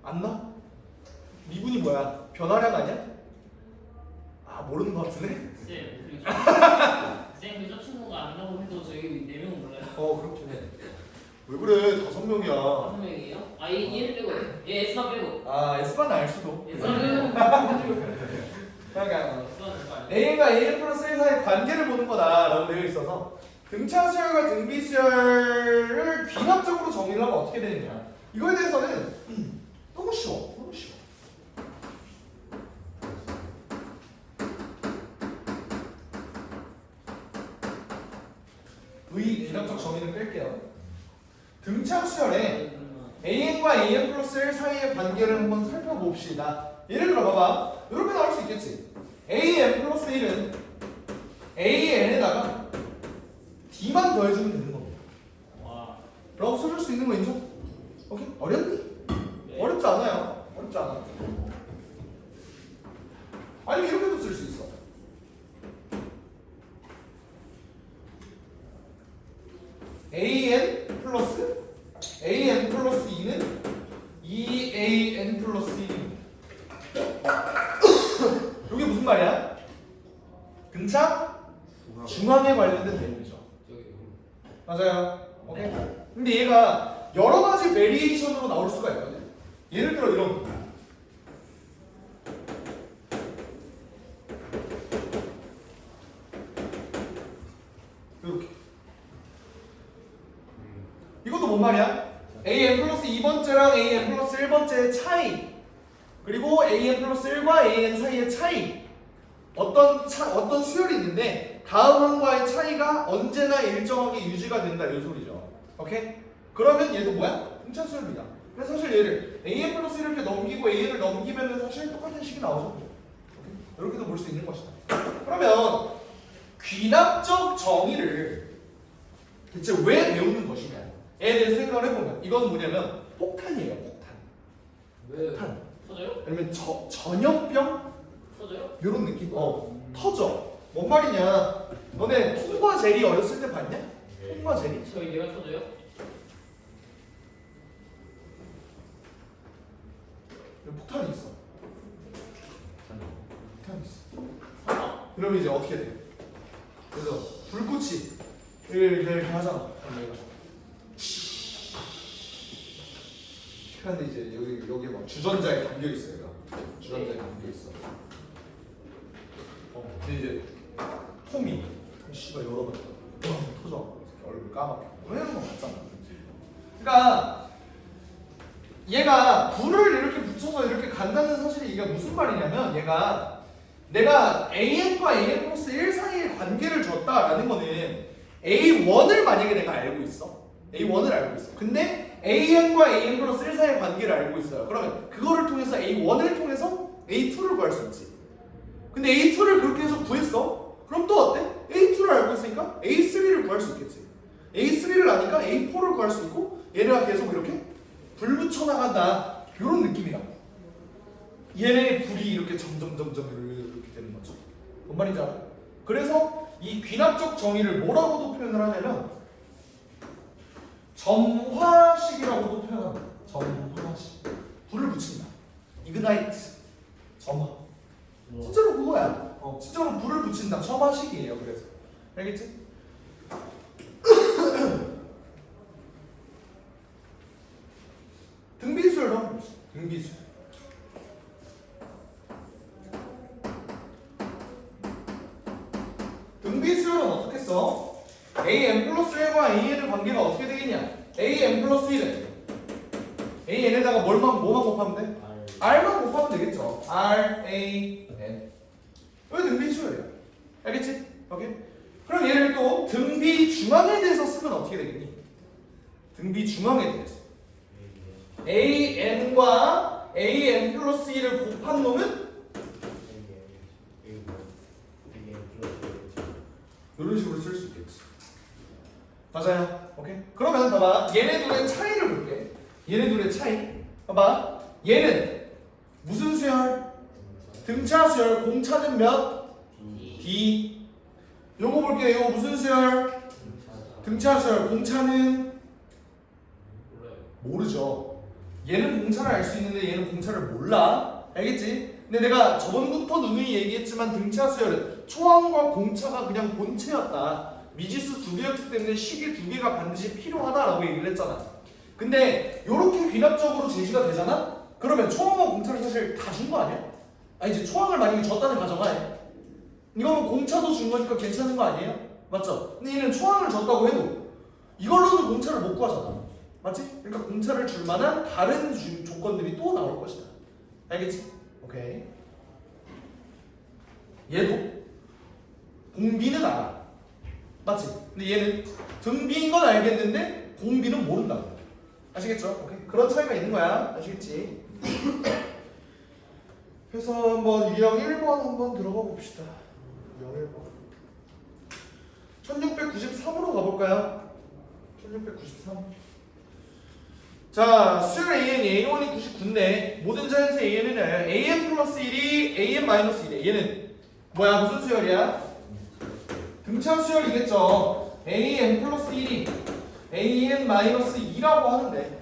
안 나? 미분이 뭐야? 변화량 아니야? 아 모르는 것 같은데? 쌤, 저 친구가 안 나고 해도 저희 4명 몰라요. 그렇긴 해. 왜 그래? 5명이야. 5명이에요? 얘는 빼고 얘 S만 빼고. S만 알 수도. S만 빼고. 그러니까 S만 빼고 안 돼. A가 A 플러스 1 사이의 관계를 보는 거다라고 되어 있어서 등차 수열과 등비 수열을 귀납적으로 정의를 하면 어떻게 되느냐 이거에 대해서는 너무 쉬워. 너무 쉬워. 의 귀납적 정의는 뺄게요. 등차 수열에 AN과 AN 플러스 1 사이의 관계를 한번 살펴봅시다. 예를 들어 봐봐. 이렇게 나올 수 있겠지. AN 플러스 1은 AN에다가 D만 더해주면 되는 겁니다. 와. 라고 써줄 수 있는 거 인정? 오케이? 어렵니? 네. 어렵지 않아요. 어렵지 않아. 아니면 이렇게도 쓸 수 있어. AN 플러스 2는 2AN 플러스 1입니다. 이게 무슨 말이야? 등차 중앙에 관련된 내용이죠. 맞아요. 오케이. 근데 얘가 여러 가지 베리에이션으로 나올 수가 있거든. 예를 들어 이런 거. 이렇게. 이것도 뭔 말이야? AN 플러스 2번째랑 AN 플러스 1번째의 차이, 그리고 AN 플러스 1과 AN 사이의 차이, 어떤 수열이 있는데 다음 항과의 차이가 언제나 일정하게 유지가 된다 이 소리죠. 오케이? 그러면 얘도 뭐야? 등차 수열이다. 그래서 사실 얘를 AN 플러스 이렇게 넘기고 AN을 넘기면 사실 똑같은 식이 나오죠. 오케이? 이렇게도 볼 수 있는 것이다. 그러면 귀납적 정의를 대체 왜 배우는 것이냐에 대해서 생각을 해보면 이건 뭐냐면 폭탄이에요. 폭탄. 왜? 폭탄. 터져요? 아니면 전염병? 터져요? 이런 느낌? 터져. 뭔 말이냐? 너네 톰과 제리 어렸을 때 봤냐? 톰과 제리? 저희 얘가 터져요? 폭탄이 있어. 폭탄이 있어. 그럼 이제 어떻게 돼? 그래서 불꽃이 이렇게 하잖아. 근데 이제 여기 막 주전자에 담겨 있어 얘가. 주전자에 담겨 있어. 근데 이제 홈이 씨발 열어봐. 터져. 얼굴 까맣게. 왜 이런 거 같잖아. 그러니까 얘가 불을 이렇게 붙여서 이렇게 간다는 사실이 이게 무슨 말이냐면 얘가 내가 AN과 AN 플러스 1 사이의 관계를 줬다라는 거는 A1을 만약에 내가 알고 있어. A1을 알고 있어. 근데 AN과 AN 플러스 1 사이의 관계를 알고 있어요. 그러면 그거를 통해서 A1을 통해서 A2를 구할 수 있지. 근데 A2를 그렇게 해서 구했어. 그럼 또 어때? A2를 알고 있으니까 A3를 구할 수 있겠지. A3를 아니까 A4를 구할 수 있고 얘네가 계속 이렇게 불 붙여 나간다. 이런 느낌이야. 얘네의 불이 이렇게 점점 이렇게 되는 거죠. 뭔 말인지 알아? 그래서 이 귀납적 정의를 뭐라고도 표현을 하냐면 점화식이라고도 표현합니다. 점화식. 불을 붙인다. 이그나이트. 점화. 진짜로 그거야. 진짜로 불을 붙인다. 점화식이에요. 그래서 알겠지? 등비수열도 한번 봅시다. 등비수열. 등비수열은 어떻게 써? AN 플러스 1과 AN의 관계가 어떻게 되겠냐? AN 플러스 1은 AN에다가 뭐만 곱하면 돼? R만 곱하면 되겠죠. R, A, N. 왜 등비수열이야? 알겠지? 오케이? 그럼 얘를 또 등비중앙에 대해서 쓰면 어떻게 되겠니? 등비중앙에 대해서 AN과 AN 플러스 1을 곱한 놈은 이런 식으로 쓸 수 있겠지. 맞아요. 오케이? 그러면 봐봐. 얘네 둘의 차이를 볼게. 얘네 둘의 차이. 봐봐. 얘는 무슨 수열? 등차 수열. 공차는 몇? D. 요거 볼게요. 요거 무슨 수열? 등차 수열. 공차는? 모르죠. 얘는 공차를 알 수 있는데 얘는 공차를 몰라. 알겠지? 근데 내가 저번부터 누누이 얘기했지만 등차 수열은 초항과 공차가 그냥 본체였다. 미지수 2개였기 때문에 식이 2개가 반드시 필요하다라고 얘기를 했잖아. 근데 이렇게 귀납적으로 제시가 되잖아? 그러면 초항과 공차를 사실 다 준 거 아니야? 이제 초항을 만약에 줬다는 가정하에 이거는 공차도 준 거니까 괜찮은 거 아니에요? 맞죠? 근데 얘는 초항을 줬다고 해도 이걸로는 공차를 못 구하잖아. 맞지? 그러니까 공차를 줄 만한 다른 조건들이 또 나올 것이다. 알겠지? 오케이. 얘도 공비는 알아. 맞지? 근데 얘는 등비인 건 알겠는데 공비는 모른다고. 아시겠죠? 오케이. 그런 차이가 있는 거야. 아시겠지? 그래서 한번 유형 1번 한번 들어가 봅시다. 유형 1번. 1693으로 가볼까요? 1693. 자, 수열 AN이 A1이 99인데 모든 자연수 AN은 AN 플러스 1이 AN 마이너스 1이야. 얘는 뭐야? 무슨 수열이야? 등차 수열이겠죠. AN 플러스 1이 AN 마이너스 2라고 하는데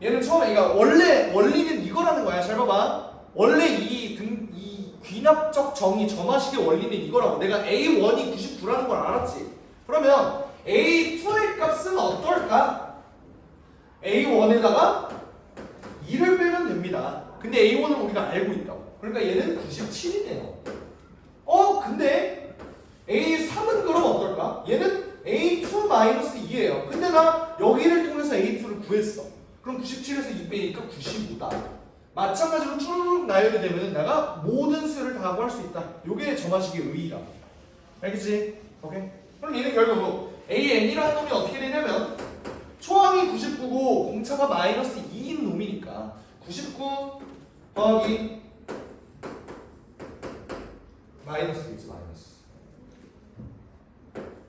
얘는 처음에 그러니까 원래 원리는 이거라는 거야. 잘 봐봐. 원래 이 귀납적 정의 점화식의 원리는 이거라고. 내가 A1이 99라는 걸 알았지. 그러면 A2의 값은 어떨까? A1에다가 2를 빼면 됩니다. 근데 A1은 우리가 알고 있다고. 그러니까 얘는 97이네요. 근데 A3은 그럼 어떨까? 얘는 A2-2예요. 근데 나 여기를 통해서 A2를 구했어. 그럼 97에서 2 빼니까 95다. 마찬가지로 쭉 나열이 되면 내가 모든 수를 다 구할 수 있다. 요게 점화식의 의의다. 알겠지? 오케이? 그럼 얘는 결국 AN이라는 놈이 어떻게 되냐면 초항이 99고 공차가 마이너스 2인 놈이니까 99 더하기 마이너스겠지. 마이너스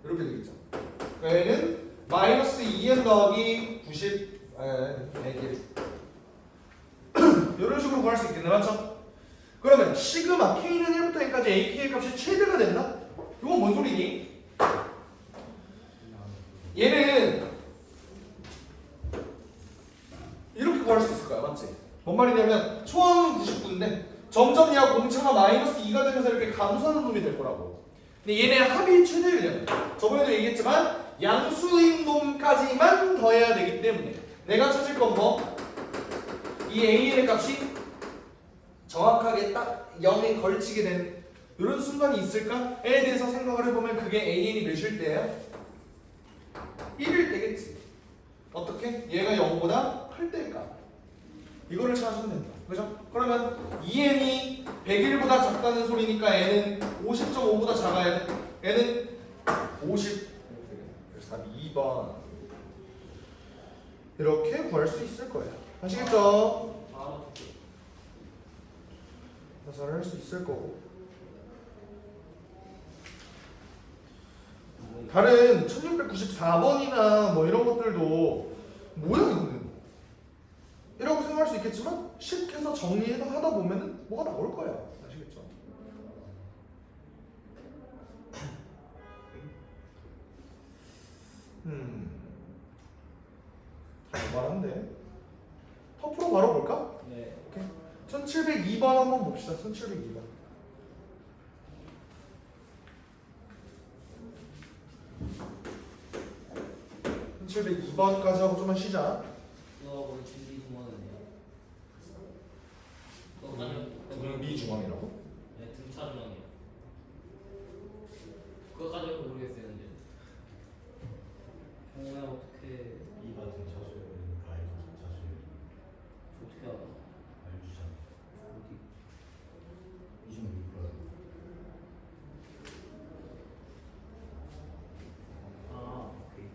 이렇게 되겠죠. 그러니까 얘는 마이너스 2n 더하기 90 100일 이런 식으로 구할 수 있겠네. 맞죠? 그러면 시그마 K는 1부터 N까지 AK의 값이 최대가 된다? 이건 뭔 소리니? 얘는 이렇게 구할 수 있을 거야, 맞지? 뭔 말이냐면 초항은 99인데 점점 얘가 공차가 마이너스 2가 되면서 이렇게 감소하는 놈이 될 거라고. 근데 얘네 합이 최대율량. 저번에도 얘기했지만 양수인 놈까지만 더해야 되기 때문에 내가 찾을 건 뭐? 이 AN의 값이 정확하게 딱 0에 걸치게 되는 이런 순간이 있을까에 대해서 생각을 해보면 그게 AN이 몇일 때예요? 1일 때겠지. 어떻게? 얘가 0보다 클 때일까? 이거를 찾으면 된다. 그죠? 그러면 EN이 101보다 작다는 소리니까 얘는 50.5보다 작아야 돼. 얘는 50. 그래서 답이 2번. 이렇게 구할 수 있을 거예요. 아시겠죠? 계산을 할 수 있을 거고. 다른 1694번이나 뭐 이런 것들도 뭐야 이거는? 이라고 생각할 수 있겠지만 쉽게 해서 정리해서 하다 보면은 뭐가 나올 거야. 아시겠죠? 말한데 터프로 바로 볼까? 네. 오케이. 1702번 한번 봅시다. 1702번. 1702번까지 하고 좀만 쉬자. 그거 준비 중앙이네요. 등비 중앙이라고? 네, 등차 중앙이요. 그거까지 모르겠어요, 근데. 정우야 어떻게 이가 등차수열이니까 I도 등차수열. 어떻게 알아? 알주잖아. 어디? 26%. 아, 오케이.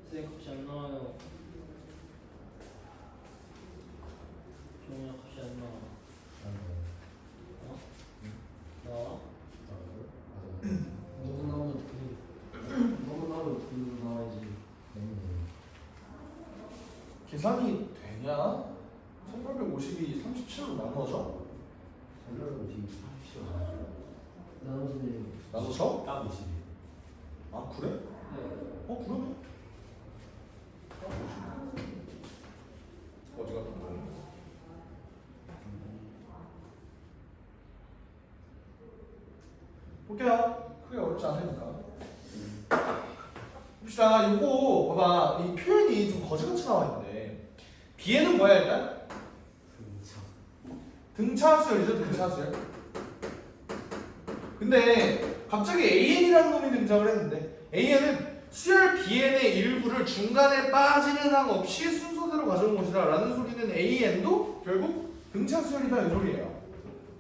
선생님 값이 안 나와요. 정우야 값이 안 나와. 어? 나와? 너무 나오면 너무 나오면 나와야지. 계산이 되냐? 1850이 37로 나눠져? 나머지는 나눠져? 딱 50이. 아 그래? 네. 그러네. 어디 갔다 온 볼게요. 크게 어렵지 않으니까. 봅시다. 요거 봐봐. 이 표현이 좀 거지같이 나와 있는데 B에는 뭐야 일단? 등차 수열이죠. 등차 수열. 근데 갑자기 AN이라는 놈이 등장을 했는데 AN은 수열 BN의 일부를 중간에 빠지는 항 없이 순서대로 가져온 것이다 라는 소리는 AN도 결국 등차 수열이다 이 소리예요.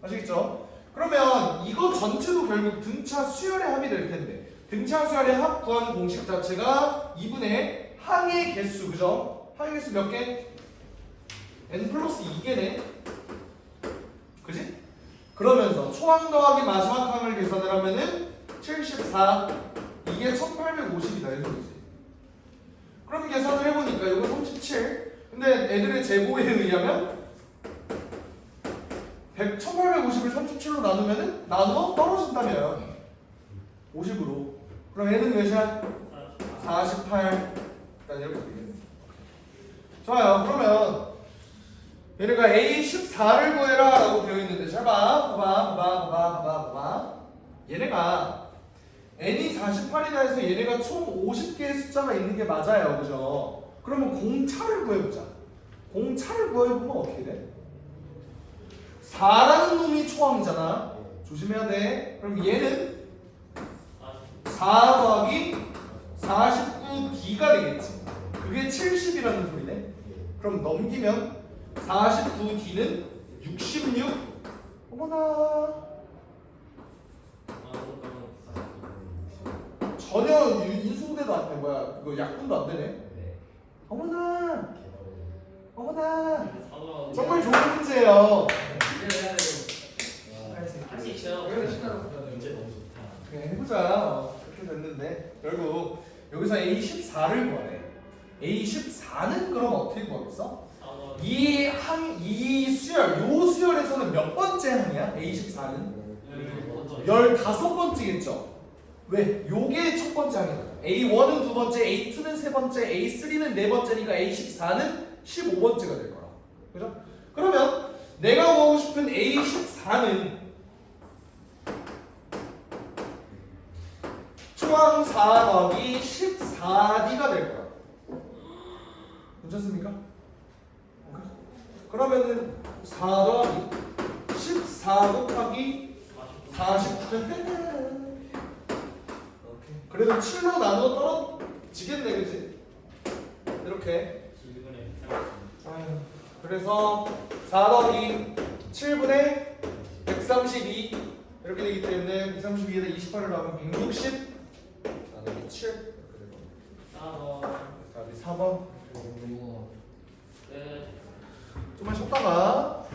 아시겠죠? 그러면 이거 전체도 결국 등차 수열의 합이 될 텐데 등차 수열의 합 구하는 공식 자체가 2분의 항의 개수, 그죠? 항의 개수 몇 개? n 플러스 2개네. 그지? 그러면서 초항 더하기 마지막 항을 계산을 하면은 74, 이게 1850이다 이 소리지. 그럼 계산을 해보니까 이거 37. 근데 애들의 제곱에 의하면 1850을 37로 나누면은 나누어 떨어진다면 50으로. 그럼 얘는 몇이야? 48. 일단 이렇게 되겠네. 좋아요. 그러면 얘네가 A14를 구해라 라고 되어 있는데 잘 봐봐. 얘네가 n이 48이다 해서 얘네가 총 50개의 숫자가 있는 게 맞아요. 그죠? 그러면 공차를 구해보자. 공차를 구해보면 어떻게 돼? 4라는 놈이 초항이잖아. 조심해야 돼. 그럼 얘는 4 더하기 49D가 되겠지. 그게 70이라는 소리네. 그럼 넘기면 49D는 66. 어머나. 전혀 인수분해도 안 돼. 뭐야? 그거 약분도 안 되네. 어머나. 어머나. 정말 좋은 문제예요. 할 수 있어요. 문제 너무 좋다. 그래 해보자. 그렇게 됐는데 결국 여기서 A14를 구하래. A14는 그럼 어떻게 구하겠어? 이 수열, 요 수열에서는 몇 번째 항이야? A14는 15번째겠죠? 왜? 요게 첫 번째 항이거든. A1은 두 번째, A2는 세 번째, A3는 네 번째니까 A14는 15번째가 될 거라. 그죠? 그러면 내가 구하고 싶은 A14는 초항 4 더하기 14D가 될 거야. 괜찮습니까? 그러면은 4 더하기 14 곱하기 40. 그래도 7로 나누어 떨어지겠네, 그치? 이렇게. 그래서 4 더하기 7분의 132 이렇게 되기 때문에 132에다 28을 넣으면 160 나누기 7 이렇게 될 겁니다. 답이 4번. 좀만 쉬었다가